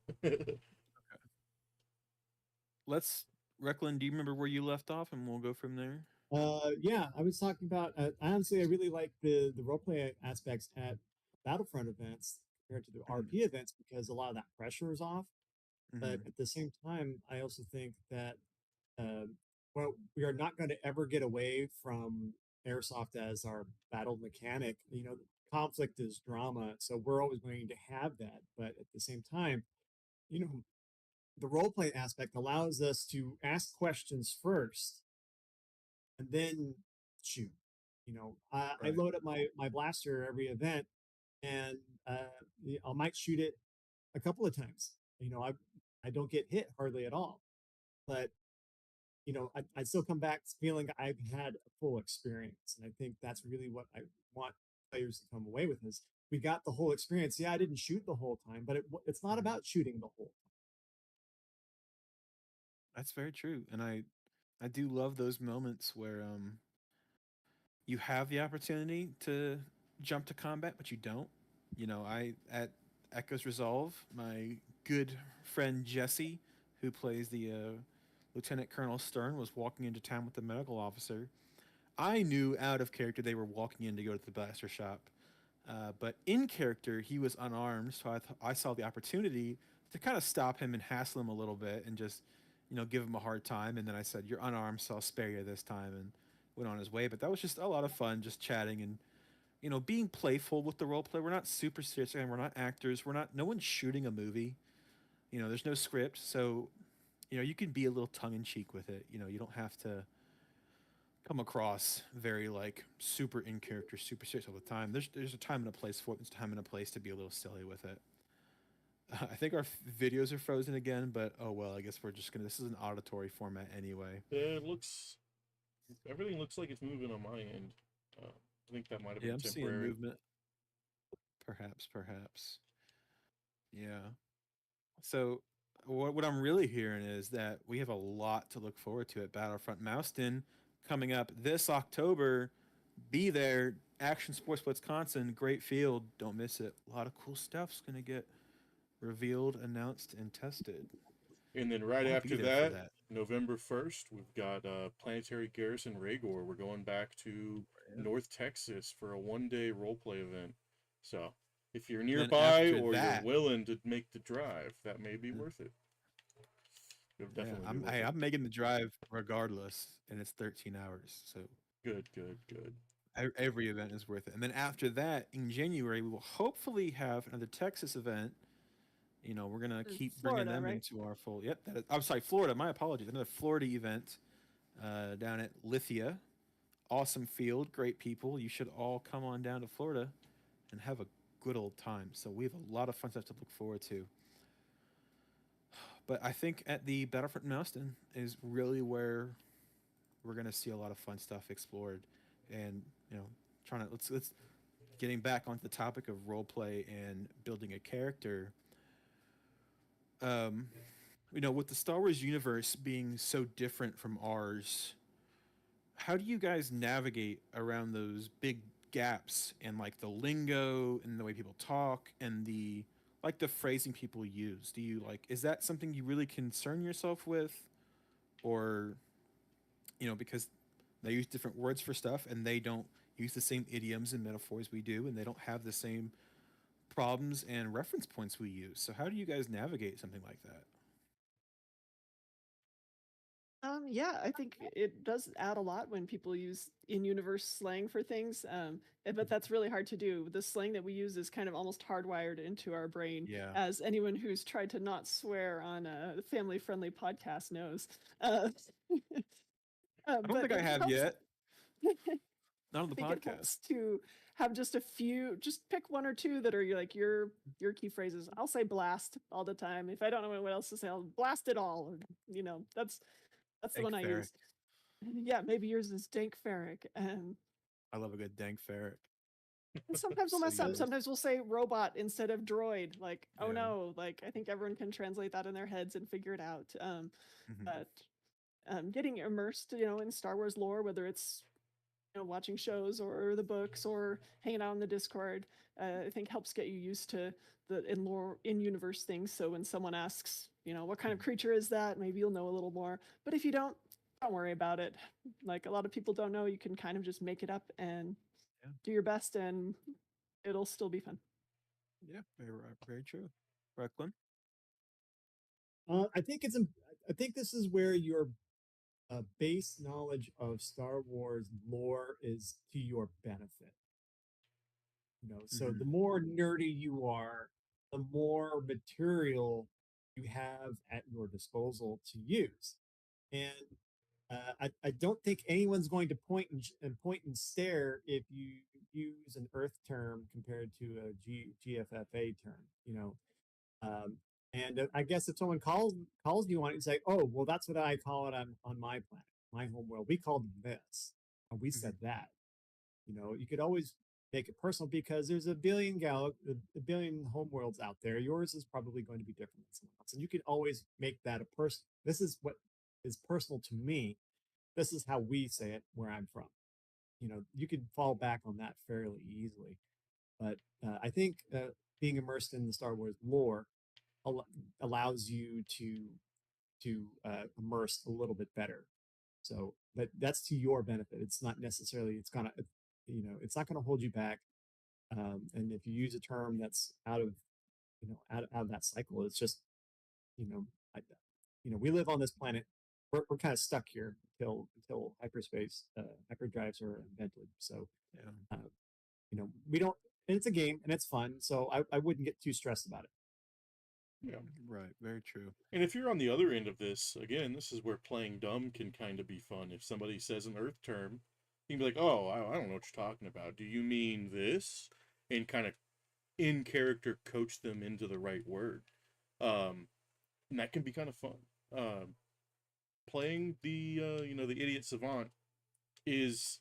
Let's Recklan, do you remember where you left off, and we'll go from there? Yeah, I was talking about. Honestly, I really like the roleplay aspects at Battlefront events compared to the RP events because a lot of that pressure is off. But Mhm. at the same time, I also think that well, we are not going to ever get away from airsoft as our battle mechanic. You know, conflict is drama, so we're always going to have that. But at the same time, you know, the role play aspect allows us to ask questions first and then shoot. You know, I Right. load up my blaster every event, and I might shoot it a couple of times. You know, I don't get hit hardly at all, but you know, I still come back feeling I've had a full experience, and I think that's really what I want players to come away with is we got the whole experience. Yeah, I didn't shoot the whole time, but it's not Mhm. about shooting the whole That's very true, and I do love those moments where you have the opportunity to jump to combat, but you don't. You know, I at Echoes Resolve, my good friend Jesse, who plays the Lieutenant Colonel Stern, was walking into town with the medical officer. I knew out of character they were walking in to go to the blaster shop, but in character he was unarmed, so I saw the opportunity to kind of stop him and hassle him a little bit and just give him a hard time. And then I said, "You're unarmed, so I'll spare you this time," and went on his way. But that was just a lot of fun, just chatting and being playful with the role play. We're not super serious, and we're not actors. We're not. No one's shooting a movie. There's no script, so you can be a little tongue in cheek with it. You don't have to come across very like super in character, super serious all the time. There's a time and a place for it. There's a time and a place to be a little silly with it. I think our videos are frozen again, but oh well. I guess we're just gonna. This is an auditory format anyway. Yeah, everything looks like it's moving on my end. I think that might have Yeah, been I'm seeing temporary. movement. Perhaps. Yeah. So what I'm really hearing is that we have a lot to look forward to at Battlefront Mouston coming up this October. Be there, Action Sports Wisconsin, great field. Don't miss it. A lot of cool stuff's gonna get revealed, announced, and tested. And then right I'll be after there for that, that. November 1st, we've got Planetary Garrison Ragor. We're going back to Yeah. North Texas for a 1 day roleplay event. So if you're And then nearby after or you're that, willing to make the drive, that may be worth it. It'll yeah, definitely be I'm worth hey, it. I'm making the drive regardless, and it's 13 hours. So Good, good, good. every event is worth it. And then after that, in January, we will hopefully have another Texas event. We're gonna In keep bringing Florida, them right? into our fold. Yep, I'm sorry, Florida. My apologies. Another Florida event down at Lithia. Awesome field, great people. You should all come on down to Florida and have a good old time. So we have a lot of fun stuff to look forward to. But I think at the Battlefront Mouston is really where we're gonna see a lot of fun stuff explored, and trying to let's getting back onto the topic of role play and building a character. Um, with the Star Wars universe being so different from ours, how do you guys navigate around those big gaps and like the lingo and the way people talk and the phrasing people use? Do you is that something you really concern yourself with, or because they use different words for stuff and they don't use the same idioms and metaphors we do, and they don't have the same problems and reference points we use. So how do you guys navigate something like that? Yeah, I think it does add a lot when people use in-universe slang for things. But that's really hard to do. The slang that we use is kind of almost hardwired into our brain, Yeah, as anyone who's tried to not swear on a family-friendly podcast knows. Uh, I don't but think I it have helps. yet. Not on the I think it podcast. helps to have just a few, just pick one or two that are your key phrases. I'll say blast all the time. If I don't know what else to say, I'll blast it all. Or, that's the Dank one I ferric. use. Yeah, maybe yours is dank ferric. I love a good dank ferric. And sometimes we'll So mess up. yours. Sometimes we'll say robot instead of droid. Like, oh Yeah. no, like I think everyone can translate that in their heads and figure it out. Mhm. But getting immersed, in Star Wars lore, whether it's watching shows or the books or hanging out on the Discord, I think helps get you used to the in universe things. So when someone asks, what kind of creature is that, maybe you'll know a little more. But if you don't worry about it. Like a lot of people don't know, you can kind of just make it up and Yeah. do your best, and it'll still be fun. Yeah, very true. Recklan? I think I think this is where your base knowledge of Star Wars lore is to your benefit. So Mhm. the more nerdy you are, the more material you have at your disposal to use. And I don't think anyone's going to point and stare if you use an Earth term compared to a GFFA term. Um, and I guess if someone calls you on it, you say, "Oh, well, that's what I call it on my planet, my home world. We called them this, and we said that." You could always make it personal because there's a billion home worlds out there. Yours is probably going to be different than someone else, and you can always make that a person. This is what is personal to me. This is how we say it where I'm from. You could fall back on that fairly easily. But I think being immersed in the Star Wars lore allows you to immerse a little bit better. So that's to your benefit. It's not necessarily it's not gonna hold you back. And if you use a term that's out of out of that cycle, it's just you know I, we live on this planet. We're kind of stuck here until hyperspace hyperdrives are invented. So Yeah. we don't. And it's a game and it's fun. So I wouldn't get too stressed about it. Yeah. Right. Very true. And if you're on the other end of this, again, this is where playing dumb can kind of be fun. If somebody says an Earth term, you can be like, "Oh, I don't know what you're talking about. Do you mean this?" And kind of in character coach them into the right word. And that can be kind of fun. Playing the the idiot savant is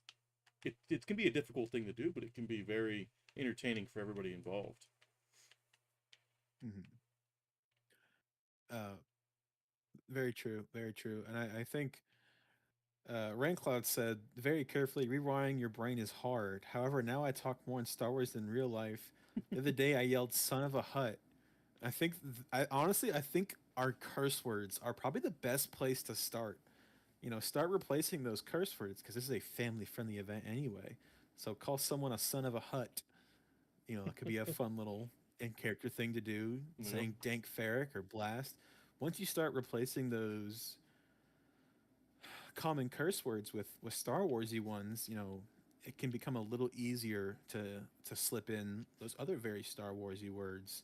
it can be a difficult thing to do, but it can be very entertaining for everybody involved. Mhm. Uh, very true. Very true. And I think Raincloud said very carefully, rewiring your brain is hard. However, now I talk more in Star Wars than real life. The other day I yelled "son of a hut." I think I honestly I think our curse words are probably the best place to start. Start replacing those curse words because this is a family-friendly event anyway. So call someone a son of a hut. It could be a fun little in-character thing to do. Yeah. Saying dank ferric or blast. Once you start replacing those common curse words with Star Warsy ones, it can become a little easier to slip in those other very Star Warsy words.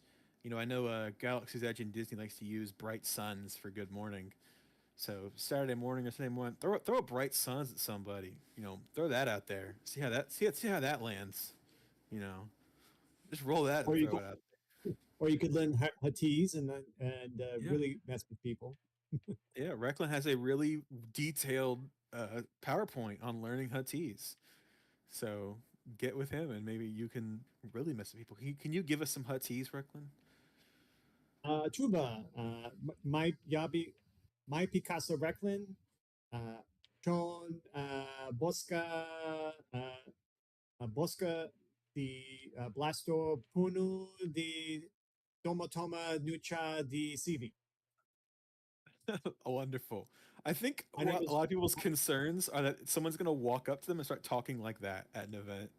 I know Galaxy's Edge and Disney likes to use bright suns for good morning. So Saturday morning or Sunday morning, throw a bright suns at somebody. Throw that out there. See how that lands. You know, just roll that and Or you throw could, it out. or you could learn Huttese and Yeah, really mess with people. yeah. Recklan has a really detailed PowerPoint on learning Huttese. So get with him, and maybe you can really mess with people. Can you give us some Huttese, Recklan? Truba, my Yabi, my Picasso Recklin, Chon, Bosca, Bosca, the Blasto Punu, the Tomotoma Nucha, the Sivi. Wonderful. I think My name a is lot of people's concerns are that someone's going to walk up to them and start talking like that at an event.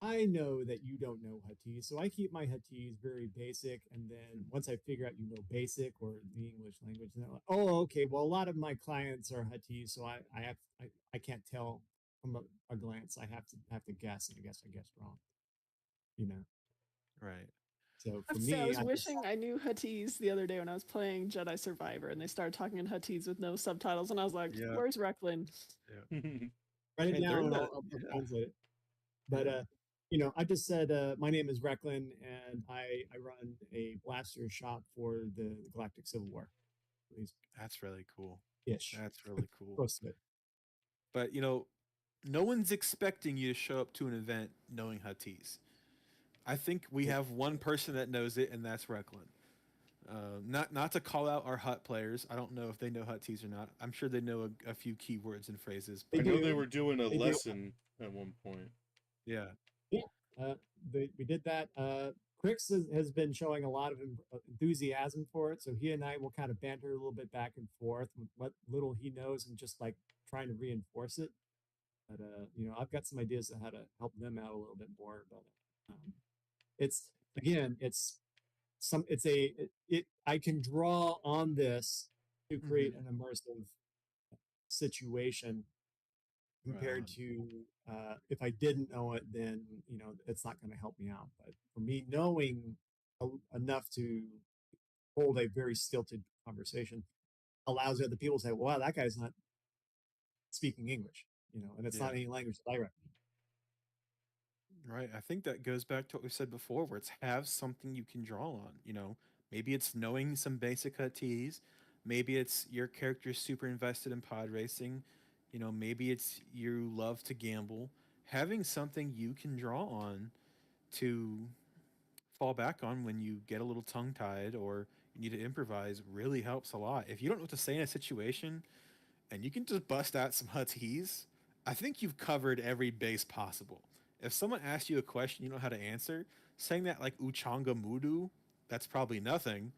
I know that you don't know Huttese, so I keep my Huttese very basic. And then once I figure out you know basic or the English language, then I'm like, oh, okay. Well, a lot of my clients are Huttese, so I can't tell from a glance. I have to guess, and I guess wrong. You know. Right. So I for have to say, I me, was wishing I knew Huttese the other day when I was playing Jedi Survivor, and they started talking in Huttese with no subtitles, and I was like, Yeah. "Where's Recklan?" Yeah. Write it Hey, down learn and that. I'll Yeah. translate it. But Yeah. I just said my name is Recclan and I run a blaster shop for the Galactic Civil War. At least That's really cool. ish. That's really cool. Close to it. But no one's expecting you to show up to an event knowing Huttese. I think we Yeah. have one person that knows it, and that's Reckland. Not to call out our Hut players. I don't know if they know Huttese or not. I'm sure they know a few keywords and phrases. They I But know they do. were doing a They do. lesson at one point. yeah, Yeah. We did that. Crix has been showing a lot of enthusiasm for it, so he and I will kind of banter a little bit back and forth with what little he knows and just like trying to reinforce it. But I've got some ideas on how to help them out a little bit more. But it's again, I can draw on this to create an immersive situation right compared on. to if I didn't know it, then it's not going to help me out. But for me, knowing enough to hold a very stilted conversation allows other people to say, "Wow, that guy's not speaking English," and it's not Yeah, any language that I recommend. right. I think that goes back to what we said before, where it's have something you can draw on. Maybe it's knowing some basic Huttese. Maybe it's your character's super invested in pod racing. Maybe it's you love to gamble. Having something you can draw on to fall back on when you get a little tongue tied or you need to improvise really helps a lot. If you don't know what to say in a situation and you can just bust out some Huttese, I think you've covered every base possible. If someone asks you a question you know how to answer, saying that like Uchanga Mudu, that's probably nothing.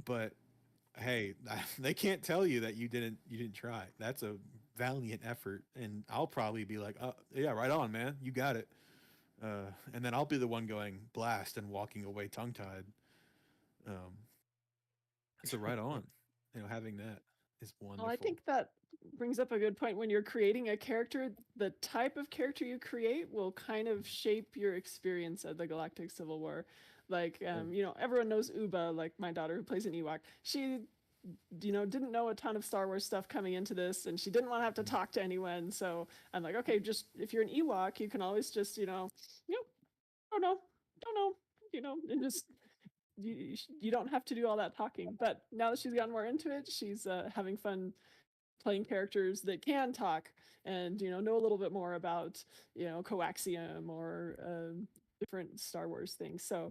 But hey, they can't tell you that you didn't try. That's a valiant effort, and I'll probably be like, yeah, right on, man, you got it. And then I'll be the one going blast and walking away tongue tied. Um, so right on, having that is Well, I wonderful. think that brings up a good point. When you're creating a character, the type of character you create will kind of shape your experience of the Galactic Civil War. Like, everyone knows Uba, like my daughter who plays an Ewok. She, didn't know a ton of Star Wars stuff coming into this, and she didn't want to have to talk to anyone. So I'm like, okay, just if you're an Ewok, you can always just, don't know, don't know, and just you don't have to do all that talking. But now that she's gotten more into it, she's having fun playing characters that can talk and know a little bit more about coaxium or different Star Wars things. So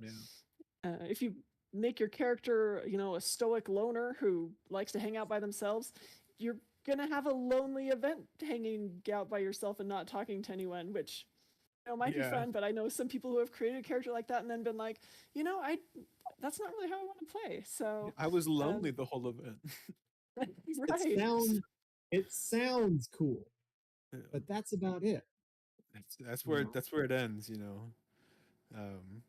Yeah, if you make your character a stoic loner who likes to hang out by themselves, you're gonna have a lonely event hanging out by yourself and not talking to anyone, which might be yeah. fun. But I know some people who have created a character like that and then been like, I that's not really how I want to play. So I was lonely the whole event. right. It sounds cool, Yeah. but that's about it. That's You where know, that's where it ends. Um,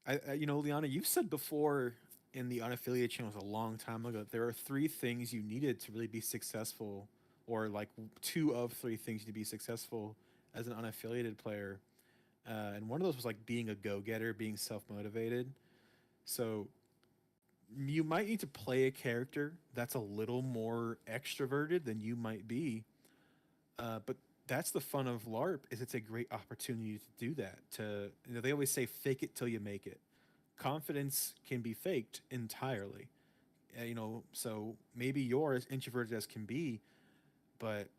Liana, you've said before in the unaffiliated channels a long time ago that there are three things you needed to really be successful, or like two of three things to be successful as an unaffiliated player. And one of those was like being a go-getter, being self-motivated. So you might need to play a character that's a little more extroverted than you might be. But that's the fun of LARP is it's a great opportunity to do that. They always say fake it till you make it. Confidence can be faked entirely. So maybe you're as introverted as can be, but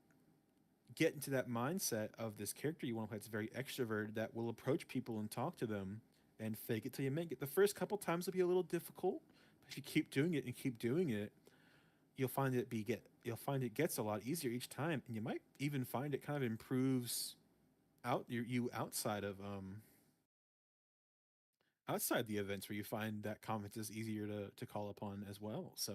get into that mindset of this character you want to play that's very extroverted that will approach people and talk to them and fake it till you make it. The first couple times will be a little difficult, but if you keep doing it and keep doing it, you'll find it gets a lot easier each time, and you might even find it kind of improves you outside the events where you find that confidence is easier to call upon as well. So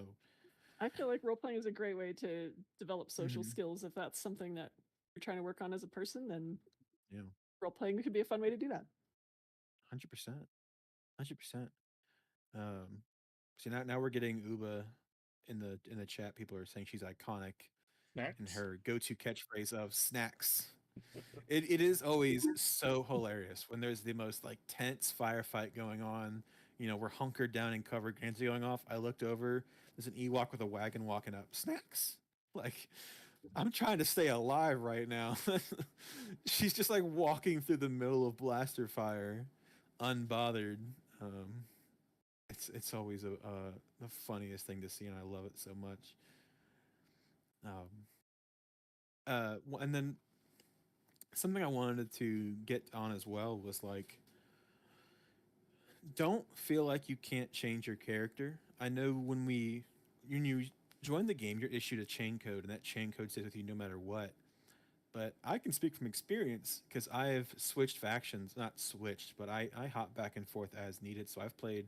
I feel like role playing is a great way to develop social mhm, skills. If that's something that you're trying to work on as a person, then yeah, role playing could be a fun way to do that. 100%, 100%. Um, so now we're getting Uba in the chat. People are saying she's iconic, and Snacks. her go-to catchphrase of snacks. It is always so hilarious when there's the most like tense firefight going on. We're hunkered down and covered, grenades are going off. I looked over, there's an Ewok with a wagon walking up. Snacks. Like I'm trying to stay alive right now. She's just like walking through the middle of blaster fire, unbothered. Um, it's always the funniest thing to see, and I love it so much. Um, and then something I wanted to get on as well was like, don't feel like you can't change your character. I know when you join the game, you're issued a chain code, and that chain code stays with you no matter what. But I can speak from experience because I have switched factions, not switched, but I hop back and forth as needed. So I've played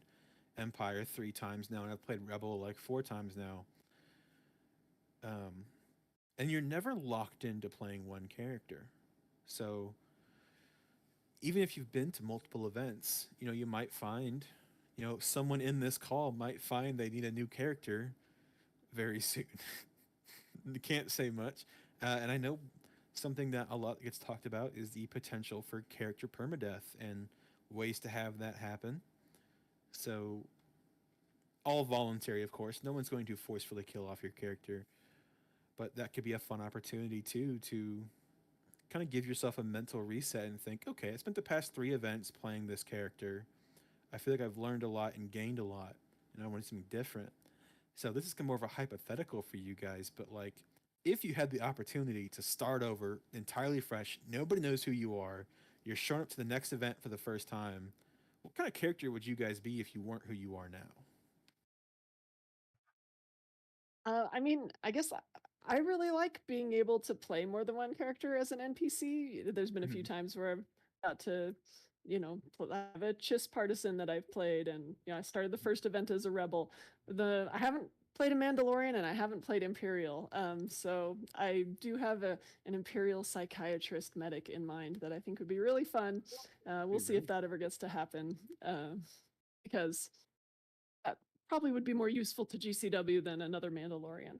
Empire 3 times now, and I've played Rebel like 4 times now. Um, and you're never locked into playing one character. So even if you've been to multiple events, you might find, someone in this call might find they need a new character very soon. You can't say much. And I know something that a lot gets talked about is the potential for character permadeath and ways to have that happen. So, all voluntary, of course. No one's going to forcefully kill off your character, but that could be a fun opportunity too to kind of give yourself a mental reset and think, okay, I spent the past 3 events playing this character. I feel like I've learned a lot and gained a lot, and I want something different. So this is more of a hypothetical for you guys, but like, if you had the opportunity to start over entirely fresh, nobody knows who you are, you're showing up to the next event for the first time, what kind of character would you guys be if you weren't who you are now? I mean, I guess I really like being able to play more than one character as an NPC. There's been a few Mhm. times where I've got to, have a Chiss partisan that I've played, and I started the first event as a rebel. I haven't played a Mandalorian and I haven't played Imperial. So I do have an Imperial psychiatrist medic in mind that I think would be really fun. We'll see if that ever gets to happen, because that probably would be more useful to GCW than another Mandalorian.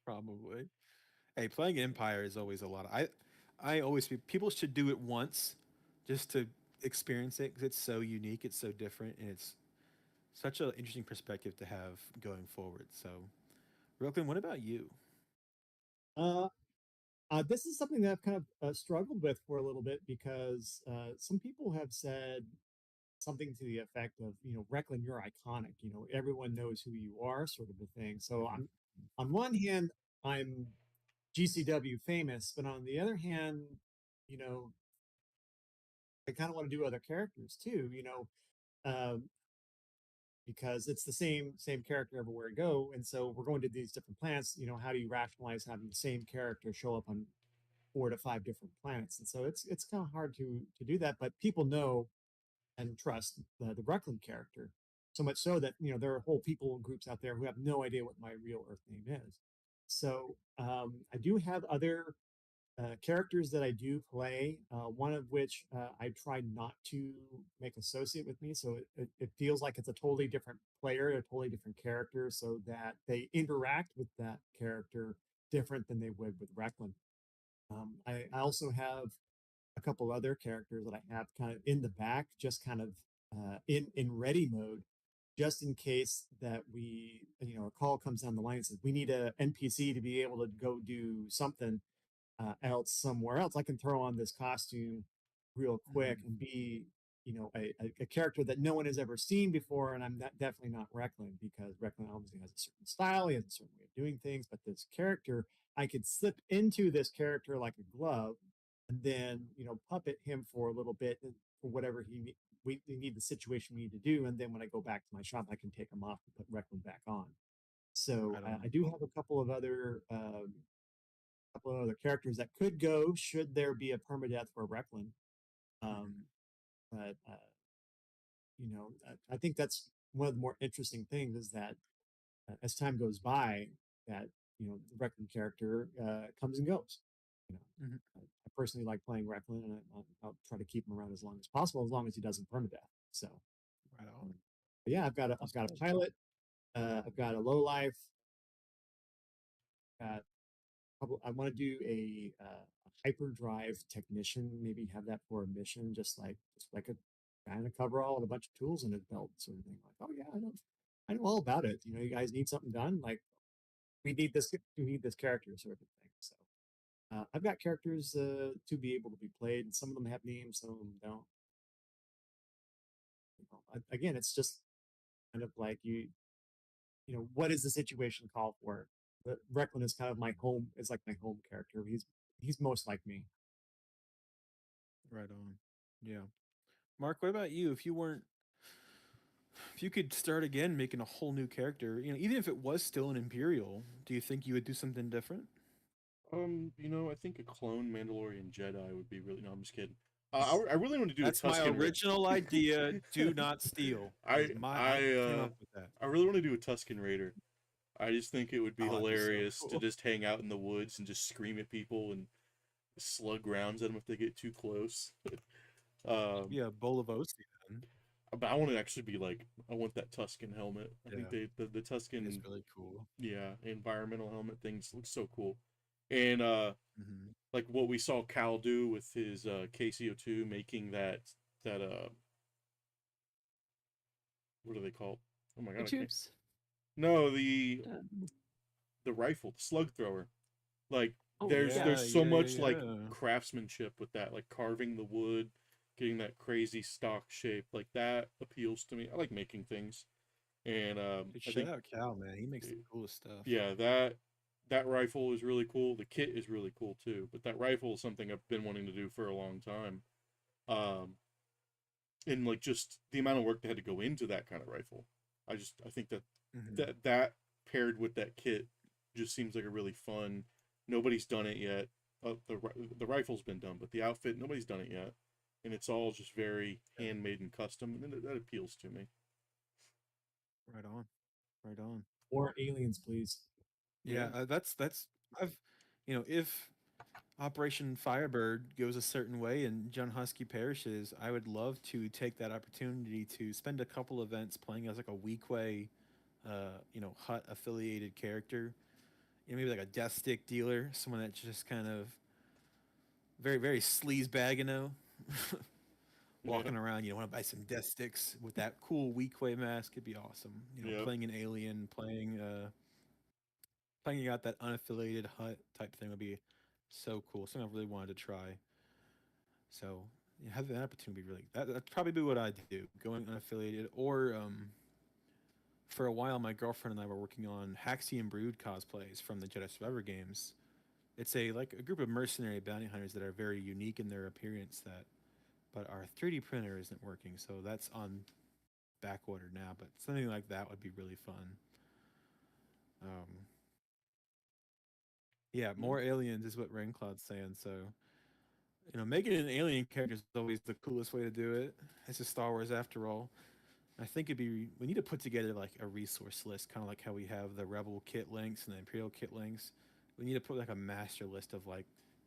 Probably. Hey, playing Empire is always a lot. I always people should do it once, just to experience it because it's so unique, it's so different, and it's such an interesting perspective to have going forward. So, Roken, what about you? Uh, this is something that I've kind of struggled with for a little bit because some people have said something to the effect of, Recklan, you're iconic. Everyone knows who you are, sort of a thing. So Mhm. on one hand, I'm GCW famous, but on the other hand, you know, I kind of want to do other characters too. Um, because it's the same character everywhere I go, and so we're going to these different planets. How do you rationalize having the same character show up on 4 to 5 different planets? And so it's kind of hard to do that, but people know and trust the Recklan character so much so that there are whole people groups out there who have no idea what my real Earth name is. So I do have other characters that I do play, one of which I try not to make associate with me. So it feels like it's a totally different player, a totally different character, so that they interact with that character different than they would with Recklan. I also have a couple other characters that I have kind of in the back, just kind of in ready mode, just in case that a call comes down the line and says we need a NPC to be able to go do something else somewhere else. I can throw on this costume real quick and be, a character that no one has ever seen before. And I'm definitely not Recklan, because Recklan obviously has a certain style, he has a certain way of doing things. But this character, I could slip into this character like a glove, and then puppet him for a little bit for whatever we need the situation we need to do. And then when I go back to my shop, I can take him off and put Recklan back on. So Right on. I do have a couple of other characters that could go should there be a permadeath for Recklan. Mhm. Um, but I think that's one of the more interesting things is that as time goes by, that the Recklan character comes and goes. Mhm. I personally like playing Recklan, and I'll try to keep him around as long as possible, as long as he doesn't permadeath. So, Right um, on. but yeah, I've got a pilot, I've got a low life, got I want to do a hyperdrive technician. Maybe have that for a mission, just like a guy in a coverall and a bunch of tools in his belt, sort of thing. Like, oh yeah, I know all about it. You guys need something done. Like we need this character, sort of thing. I've got characters to be able to be played, and some of them have names, some of them don't. Again, it's just kind of like what is the situation call for? Recklan is kind of my home, is like my home character. He's most like me. Right on. Yeah. Mark, what about you? If you could start again making a whole new character, even if it was still an Imperial, do you think you would do something different? I think a clone Mandalorian Jedi would be really. No, I'm just kidding. I really want to do a That's my Tusken Raider. original idea. Do not steal. That is I came up with that. I really want to do a Tusken Raider. I just think it would be Oh, that'd be so hilarious to cool. just hang out in the woods and just scream at people and slug rounds at them if they get too close. Yeah, bowl of Osi then. But I want to actually be like, I want that Tusken helmet. I think Yeah, the it is Tusken, really cool. yeah, environmental helmet things look so cool. And Hmm. like what we saw Cal do with his KCO2, making that what are they called? Oh my The god, I can't. tubes. No, the Um, the rifle, the slug thrower. Like oh there's yeah. Yeah, there's so yeah, much like yeah. craftsmanship with that, like carving the wood, getting that crazy stock shape, like that appeals to me. I like making things, and Dude, I shout think out Cal, man. He makes the coolest stuff. yeah, that rifle is really cool. The kit is really cool too, but that rifle is something I've been wanting to do for a long time. Um, and like just the amount of work that had to go into that kind of rifle. I think that Hmm. that paired with that kit just seems like a really fun. Nobody's done it yet. The rifle's been done, but the outfit nobody's done it yet, and it's all just very Yeah, handmade and custom, and that appeals to me. right on, right on. Or aliens, please. Yeah, Yeah, that's I've, if Operation Firebird goes a certain way and John Husky perishes, I would love to take that opportunity to spend a couple events playing as like a Weequay, Hut affiliated character. Maybe like a death stick dealer, someone that's just kind of very, very sleaze bag, yeah, walking around. Want to buy some death sticks with that cool Weequay mask. It'd be awesome. yeah. Playing an alien, playing out that unaffiliated Hut type thing would be so cool. Something I really wanted to try. So having that opportunity would be really that'd probably be what I'd do, going unaffiliated. Or for a while, my girlfriend and I were working on Hus-qi and Brood cosplays from the Jedi Survivor games. It's a group of mercenary bounty hunters that are very unique in their appearance. But our 3D printer isn't working, so that's on back order now. But something like that would be really fun. Um, yeah, Yeah. more aliens is what Raincloud's saying. So making an alien character is always the coolest way to do it. It's a Star Wars after all. I think we need to put together like a resource list, kind of like how we have the Rebel kit links and the Imperial kit links. We need to put like a master list of like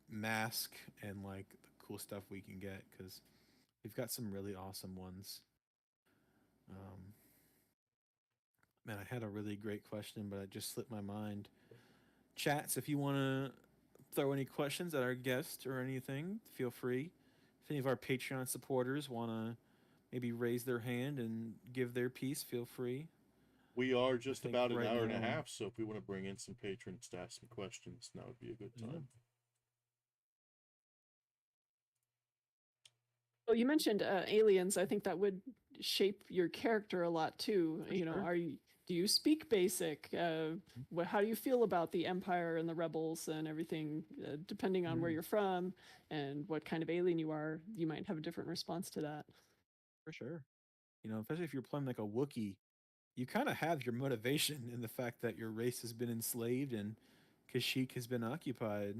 mask and like the cool stuff we can get because we've got some really awesome ones. Um, Man, I had a really great question, but it just slipped my mind. Chats, if you want to throw any questions at our guest or anything, feel free. If any of our Patreon supporters want to maybe raise their hand and give their piece, feel free. We are I just think about an right hour and a now, half, so if we want to bring in some patrons to ask some questions, now would be a good yeah. time. Well, you mentioned aliens. I think that would shape your character a lot too. Sure. Do you speak basic? How do you feel about the Empire and the rebels and everything? Depending on where Mm, you're from and what kind of alien you are, you might have a different response to that. for sure. Especially if you're playing like a Wookiee, you kind of have your motivation in the fact that your race has been enslaved and Kashyyyk has been occupied.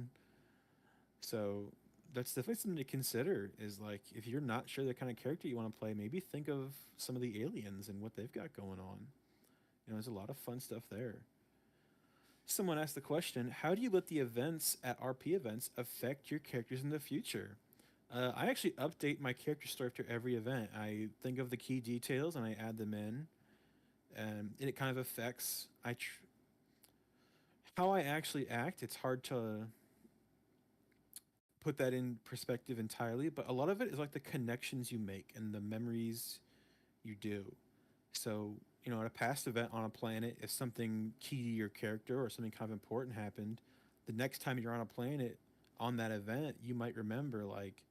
So that's definitely something to consider. Is like if you're not sure the kind of character you want to play, maybe think of some of the aliens and what they've got going on. There's a lot of fun stuff there. Someone asked the question, how do you let the events at RP events affect your characters in the future? I actually update my character story after every event. I think of the key details and I add them in, and it kind of affects how I actually act. It's hard to put that in perspective entirely, but a lot of it is like the connections you make and the memories you do. So, at a past event on a planet, if something key to your character or something kind of important happened, the next time you're on a planet, on that event, you might remember like,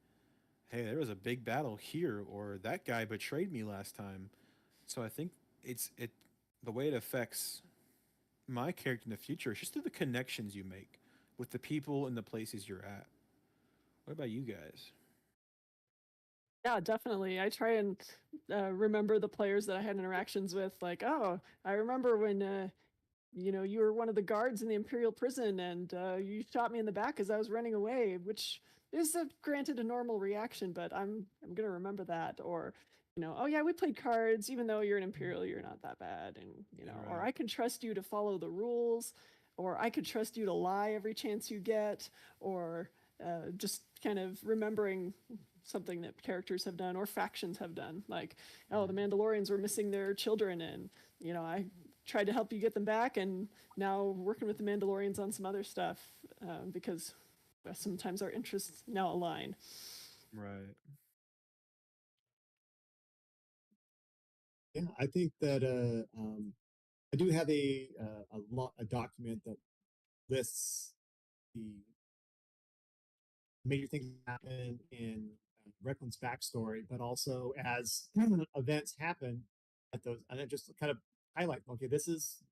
hey, there was a big battle here, or that guy betrayed me last time. So I think it the way it affects my character in the future is just through the connections you make with the people and the places you're at. What about you guys? Yeah, definitely. I try and remember the players that I had interactions with. Like, oh, I remember when you were one of the guards in the Imperial prison, and you shot me in the back as I was running away, which is granted a normal reaction, but I'm gonna remember that. Or, oh yeah, we played cards. Even though you're an Imperial, you're not that bad, and or Right. I can trust you to follow the rules, or I could trust you to lie every chance you get, or just kind of remembering something that characters have done or factions have done. Like, oh, the Mandalorians were missing their children, and I tried to help you get them back, and now working with the Mandalorians on some other stuff because sometimes our interests now align. Right. Yeah, I think that I do have a document that lists the major things that happen in Recklin's backstory, but also as events happen at those, and it just kind of highlight, okay, this is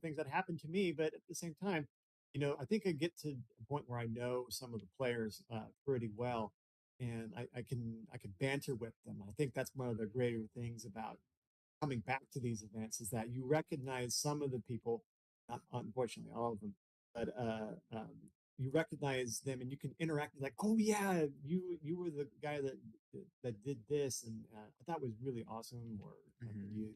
things that happened to me, but at the same time, I think I get to a point where I know some of the players pretty well, and I can banter with them. I think that's one of the greater things about coming back to these events is that you recognize some of the people, not unfortunately all of them, but you recognize them and you can interact like, oh yeah, you were the guy that did this, and I thought was really awesome, or Hmm.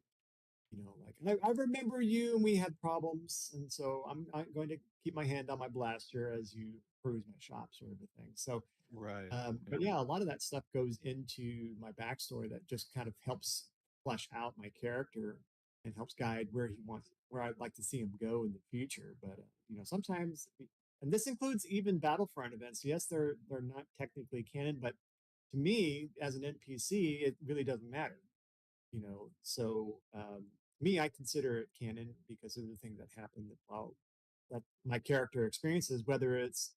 like, and I remember you and we had problems, and so I'm going to keep my hand on my blaster as you peruse my shop, sort of a thing. So Right. but yeah, a lot of that stuff goes into my backstory that just kind of helps flesh out my character and helps guide where I'd like to see him go in the future. But sometimes, and this includes even Battlefront events. Yes, they're not technically canon, but to me, as an NPC, it really doesn't matter. So me, I consider it canon because of the things that happen that my character experiences, whether it's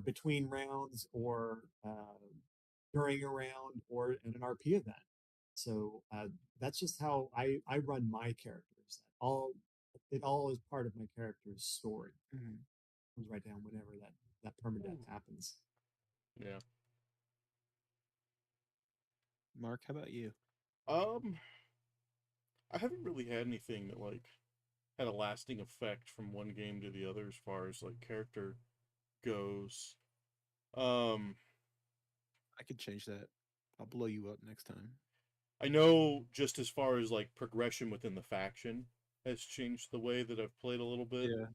between rounds or during a round or in an RP event. So that's just how I run my characters. It all is part of my character's story. Hmm. It comes right down whenever that permadeath happens. Yeah. Mark, how about you? Um, I haven't really had anything that like had a lasting effect from one game to the other as far as like character goes. Um, I could change that. I'll blow you up next time. I know just as far as like progression within the faction has changed the way that I've played a little bit. Yeah.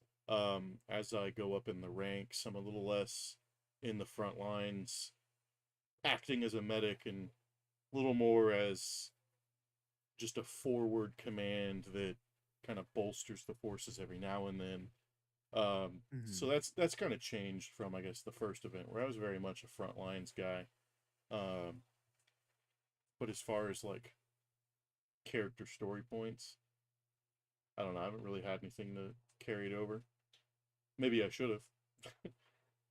As I go up in the ranks, I'm a little less in the front lines, acting as a medic and a little more as just a forward command that kind of bolsters the forces every now and then. So Hmm. that's kind of changed from I guess the first event where I was very much a front lines guy. Um, but as far as like character story points, I don't know. I haven't really had anything to carry it over. Maybe I should have.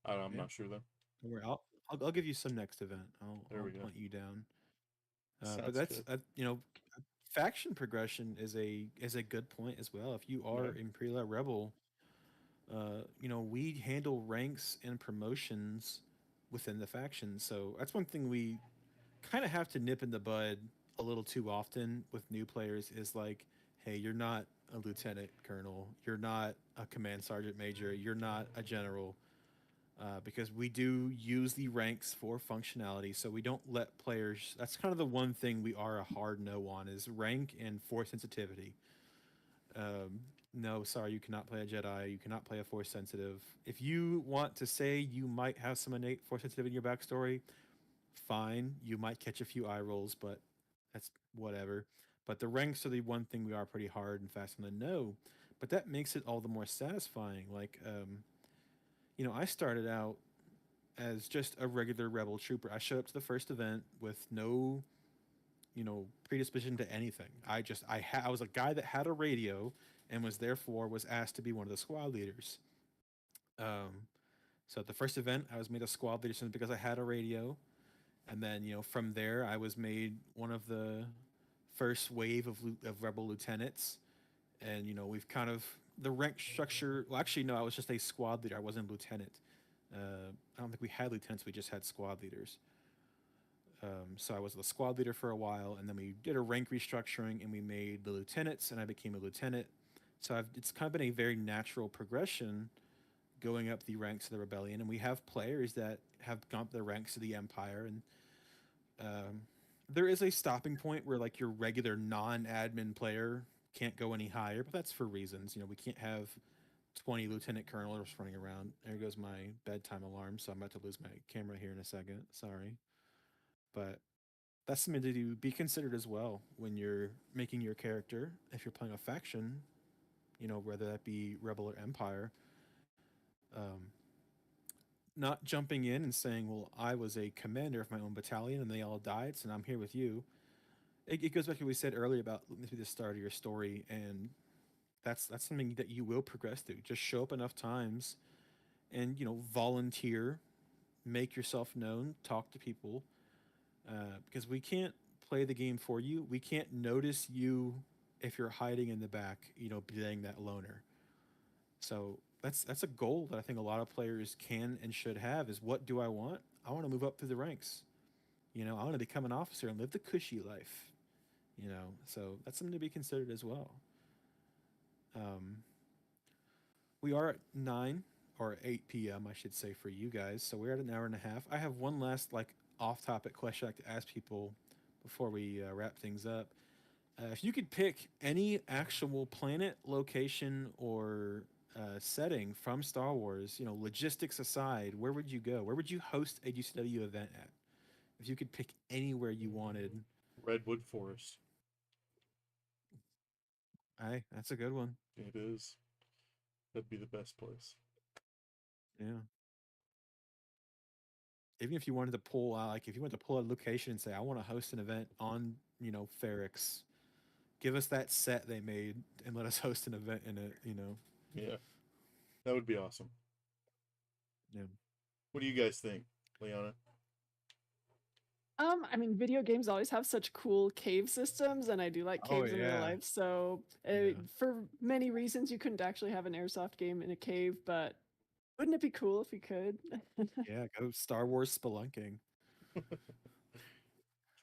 I'm Yeah. not sure though. Don't worry. I'll give you some next event. There I'll we go. point you down. But Sounds that's good. faction progression is a good point as well. If you Yeah. are Imperial Rebel, we handle ranks and promotions within the faction. So that's one thing we kind of have to nip in the bud a little too often with new players is like, hey, you're not a lieutenant colonel, you're not a command sergeant major, you're not a general. Because we do use the ranks for functionality, so we don't let players. That's kind of the one thing we are a hard no on is rank and force sensitivity. No, sorry, you cannot play a Jedi. You cannot play a Force sensitive. If you want to say you might have some innate Force sensitivity in your backstory, fine. You might catch a few eye rolls, but that's whatever. But the ranks are the one thing we are pretty hard and fast on the no. But that makes it all the more satisfying. Like, I started out as just a regular rebel trooper. I showed up to the first event with no, predisposition to anything. I was a guy that had a radio and was therefore was asked to be one of the squad leaders. Um, So at the first event, I was made a squad leader simply because I had a radio, and then from there, I was made one of the first wave of rebel lieutenants, and we've kind of the rank structure. Well, actually, no, I was just a squad leader. I wasn't a lieutenant. I don't think we had lieutenants. We just had squad leaders. So I was the squad leader for a while, and then we did a rank restructuring, and we made the lieutenants, and I became a lieutenant. So it's kind of been a very natural progression going up the ranks of the rebellion, and we have players that have gone up the ranks of the empire, and there is a stopping point where like your regular non-admin player can't go any higher, but that's for reasons. We can't have 20 lieutenant colonels running around. There goes my bedtime alarm, so I'm about to lose my camera here in a second. Sorry. But that's something to be considered as well when you're making your character. If you're playing a faction, whether that be Rebel or Empire, um, not jumping in and saying, "Well, I was a commander of my own battalion and they all died, so now I'm here with you." It goes back to what we said earlier about maybe the start of your story, and that's something that you will progress through. Just show up enough times, and volunteer, make yourself known, talk to people, because we can't play the game for you. We can't notice you if you're hiding in the back, being that loner. So that's a goal that I think a lot of players can and should have is what do I want? I want to move up through the ranks. I want to become an officer and live the cushy life. So that's something to be considered as well. Um, we are at 9 or 8 p.m. I should say for you guys. So we're at an hour and a half. I have one last like off-topic question I like to ask people before we wrap things up. If you could pick any actual planet, location, or setting from Star Wars, logistics aside, where would you go? Where would you host a GCW event at? If you could pick anywhere you wanted. Redwood Forest. Aye, that's a good one. It is. That'd be the best place. Yeah. Even if you wanted to pull out, like if you wanted to pull a location and say, I want to host an event on, Ferrix, give us that set they made and let us host an event in it. Yeah. That would be awesome. Yeah. What do you guys think, Liana? I mean, video games always have such cool cave systems, and I do like Oh, caves in real yeah. life. So, Yeah. for many reasons, you couldn't actually have an airsoft game in a cave, but wouldn't it be cool if you could? Yeah, go Star Wars spelunking.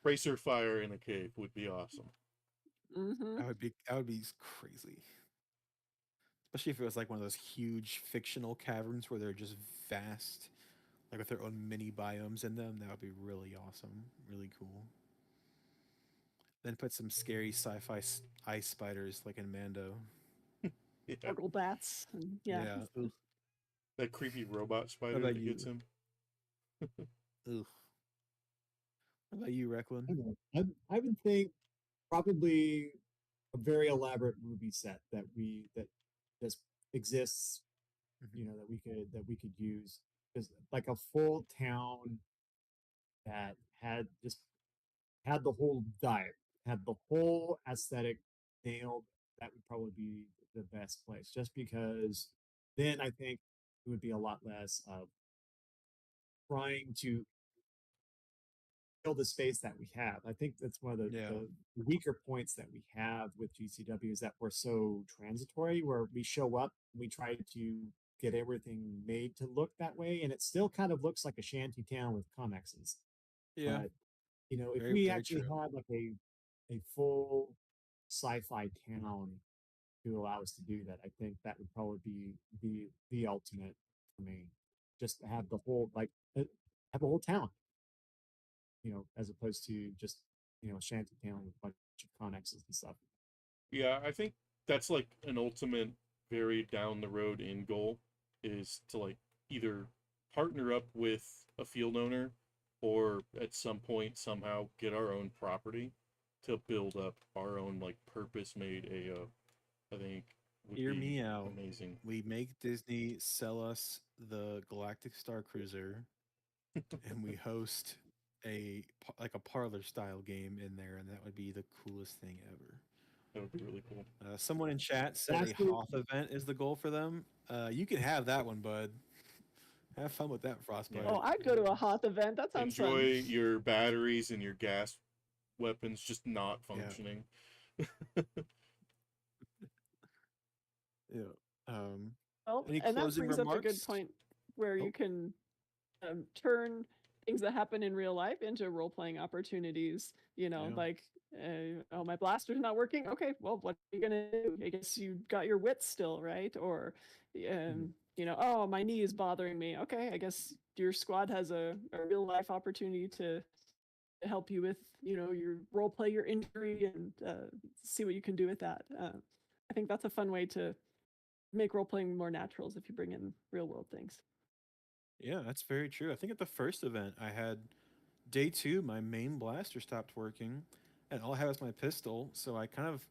Tracer fire in a cave would be awesome. Mm-hmm. That would be crazy. Especially if it was like one of those huge fictional caverns where they're just vast, like with their own mini biomes in them. That would be really awesome, really cool. Then put some scary sci-fi ice spiders like in Mando. Yeah. Orgle bats. And, yeah. Yeah. Ugh. That creepy robot What spider about that you? gets him. Ugh. What about you, Recklin? I don't know. I would think probably a very elaborate movie set that just exists, Mhm. that we could use, just like a full town that had the whole diet, had the whole aesthetic nailed. That would probably be the best place, just because then I think it would be a lot less of trying to fill the space that we have. I think that's one of Yeah. the weaker points that we have with GCW is that we're so transitory, where we show up, we try to get everything made to look that way, and it still kind of looks like a shanty town with connexes. Yeah. But if Very, we very actually true. had like a full sci-fi town to allow us to do that, I think that would probably be the ultimate for me. Just to have the whole have a whole town, as opposed to just a shanty town with a bunch of connexes and stuff. Yeah, I think that's like an ultimate very down the road end goal is to like either partner up with a field owner or at some point somehow get our own property to build up our own like purpose made AO. I think would Hear be me out. amazing. We make Disney sell us the Galactic Star Cruiser, and we host like a parlor style game in there, and that would be the coolest thing ever. That would be really cool. Someone in chat said That's a the Hoth event is the goal for them. You can have that one, bud. Have fun with that frostbite. Oh, I'd go to a Hoth event. That sounds Enjoy fun. your batteries and your gas weapons just not Yeah. functioning. Yeah. Well, Any and that closing brings up a good remarks? point where Oh, you can turn things that happen in real life into role playing opportunities. You know, yeah. like, oh, my blaster's not working. Okay, well, what are you gonna do? I guess you got your wits still, right? Or, Mhm. you know, oh, my knee is bothering me. Okay, I guess your squad has a real life opportunity to help you with, you know, your role play your injury and see what you can do with that. I think that's a fun way to make role playing more natural is if you bring in real world things. Yeah, that's very true. I think at the first event I had day two, my main blaster stopped working, and all I had was my pistol. So I kind of,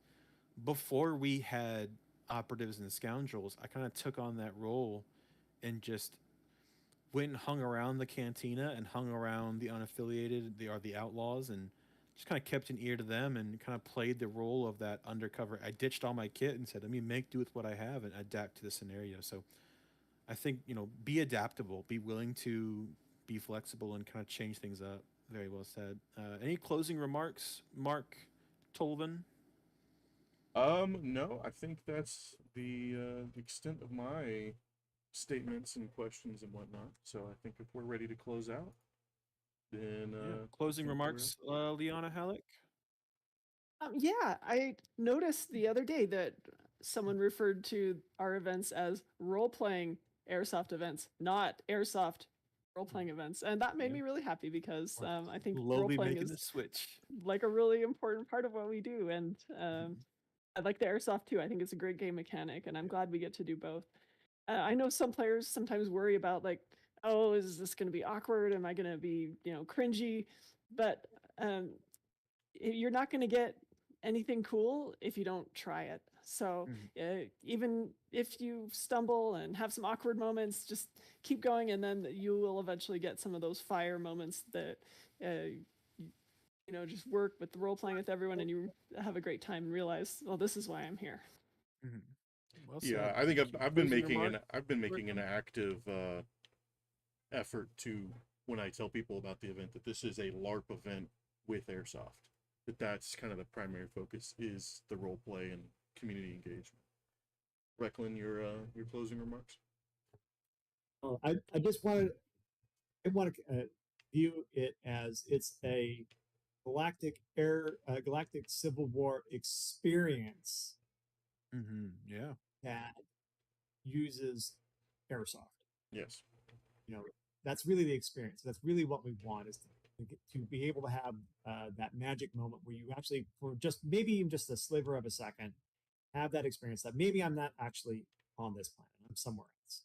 before we had operatives and scoundrels, I kind of took on that role and just went and hung around the cantina and hung around the unaffiliated, the outlaws, and just kind of kept an ear to them and kind of played the role of that undercover. I ditched all my kit and said, "Let me make do with what I have and adapt to the scenario." So I think be adaptable, be willing to be flexible and kind of change things up. Very well said. Any closing remarks, Mark Tolvin? No, I think that's the extent of my statements and questions and whatnot. So I think if we're ready to close out, then Yeah. I Closing think we're remarks, Liana Halleck? Yeah, I noticed the other day that someone referred to our events as role playing airsoft events, not airsoft role playing events. And that made Yeah. me really happy because We're I think role slowly playing making is the switch. like a really important part of what we do. And I like the airsoft too. I think it's a great game mechanic, and I'm glad we get to do both. I know some players sometimes worry about like, oh, is this going to be awkward? Am I going to be, you know, cringy? But um, you're not going to get anything cool if you don't try it. So Mhm. even if you stumble and have some awkward moments, just keep going, and then you will eventually get some of those fire moments that you know just work with the role playing with everyone, and you have a great time and realize, well, this is why I'm here. Mhm. Well yeah. said. I think Thank you. I've been Closing making remark, an active effort to when I tell people about the event that this is a LARP event with airsoft. That's kind of the primary focus is the role play and community engagement. Recklan, your closing remarks. I just wanted I want to view it as it's a galactic Civil War experience Yeah. that uses airsoft. Yes. You know, that's really the experience. That's really what we want is to be able to have that magic moment where you actually, for just maybe even just a sliver of a second, have that experience that maybe I'm not actually on this planet. I'm somewhere else.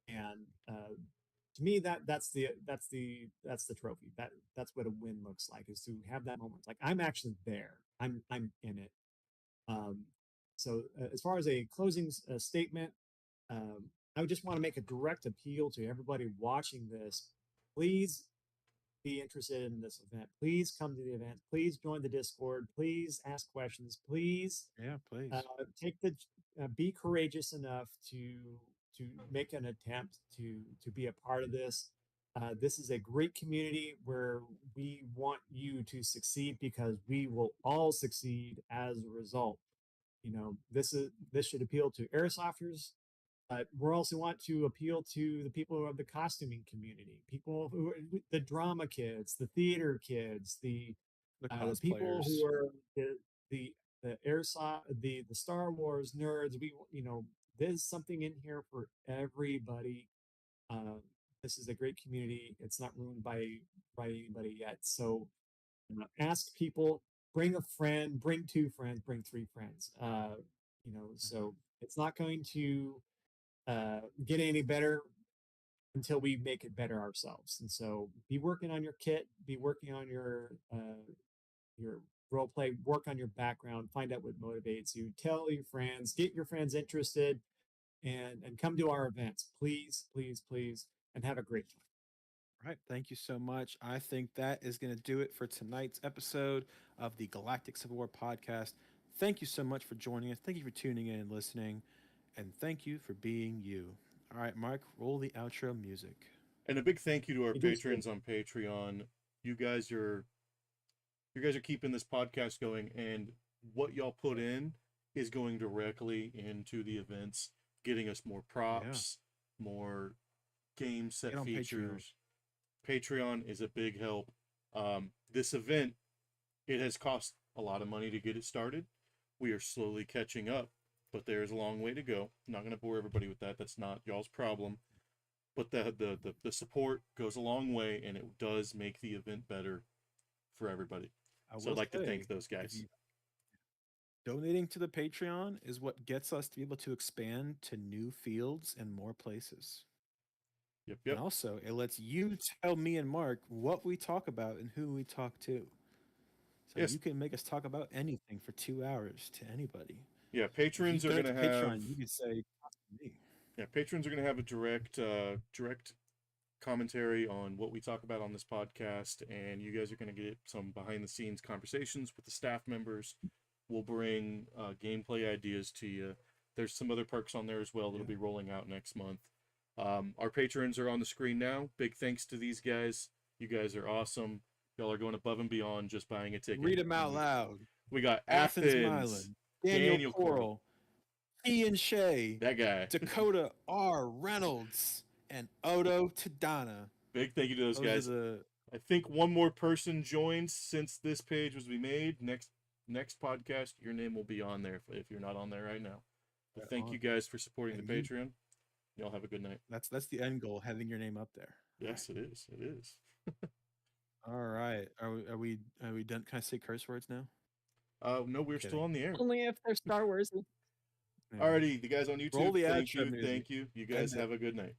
And to me, that's the trophy. That's what a win looks like is to have that moment. Like I'm actually there. I'm in it. Um, so as far as a closing statement, I would just want to make a direct appeal to everybody watching this. Please be interested in this event. Please come to the event. Please join the Discord. Please ask questions. Please Yeah, uh, please. be courageous enough to make an attempt to be a part of this. This is a great community where we want you to succeed because we will all succeed as a result. You know, this should appeal to airsofters, but we also want to appeal to the people of the costuming community, people who are the drama kids, the theater kids, The the people cosplayers. who are the the airsoft, the Star Wars nerds. There's something in here for everybody. Uh, this is a great community. It's not ruined by anybody yet. So ask people, bring a friend, bring two friends, bring three friends. So it's not going to get any better until we make it better ourselves. And so be working on your kit, be working on your role play, work on your background, find out what motivates you, tell your friends, get your friends interested, and come to our events, please, please, please, and have a great time. All right. Thank you so much. I think that is going to do it for tonight's episode of the Galactic Civil War podcast. Thank you so much for joining us. Thank you for tuning in and listening. And thank you for being you. All right, Mark, roll the outro music. And a big thank you to our It is patrons on Patreon. You guys are keeping this podcast going, and what y'all put in is going directly into the events, getting us more props, more game set Get on features. Patreon is a big help. This event, it has cost a lot of money to get it started. We are slowly catching up, but there's a long way to go. I'm not going to bore everybody with that. That's not y'all's problem. But the support goes a long way, and it does make the event better for everybody. So I'd like to thank those guys. Donating to the Patreon is what gets us to be able to expand to new fields and more places. Yep. And also, it lets you tell me and Mark what we talk about and who we talk to. So Yes. you can make us talk about anything for 2 hours to anybody. Yeah, patrons are going to have. Patreon, you could say, talk to me. Yeah, patrons are going to have a direct commentary on what we talk about on this podcast, and you guys are going to get some behind the scenes conversations with the staff members. We'll bring gameplay ideas to you. There's some other perks on there as well that'll be rolling out next month. Our patrons are on the screen now. Big thanks to these guys. You guys are awesome. Y'all are going above and beyond just buying a ticket. Read them out loud. We got Athens Athens, Milan, Daniel Coral, Ian Shea, that guy, Dakota R. Reynolds, and Odo Tadana. Big thank you to those guys. I think one more person joined since this page was made. Next podcast, your name will be on there if you're not on there right now. But thank you guys for supporting the Patreon. Y'all have a good night. That's the end goal, having your name up there. Yes, it is. It is. All right. Are we done? Can I say curse words now? No, we're still on the air. Only if they're Star Wars. Alrighty, the guys on YouTube, Roll the thank outro you. music. Thank you. You guys have a good night.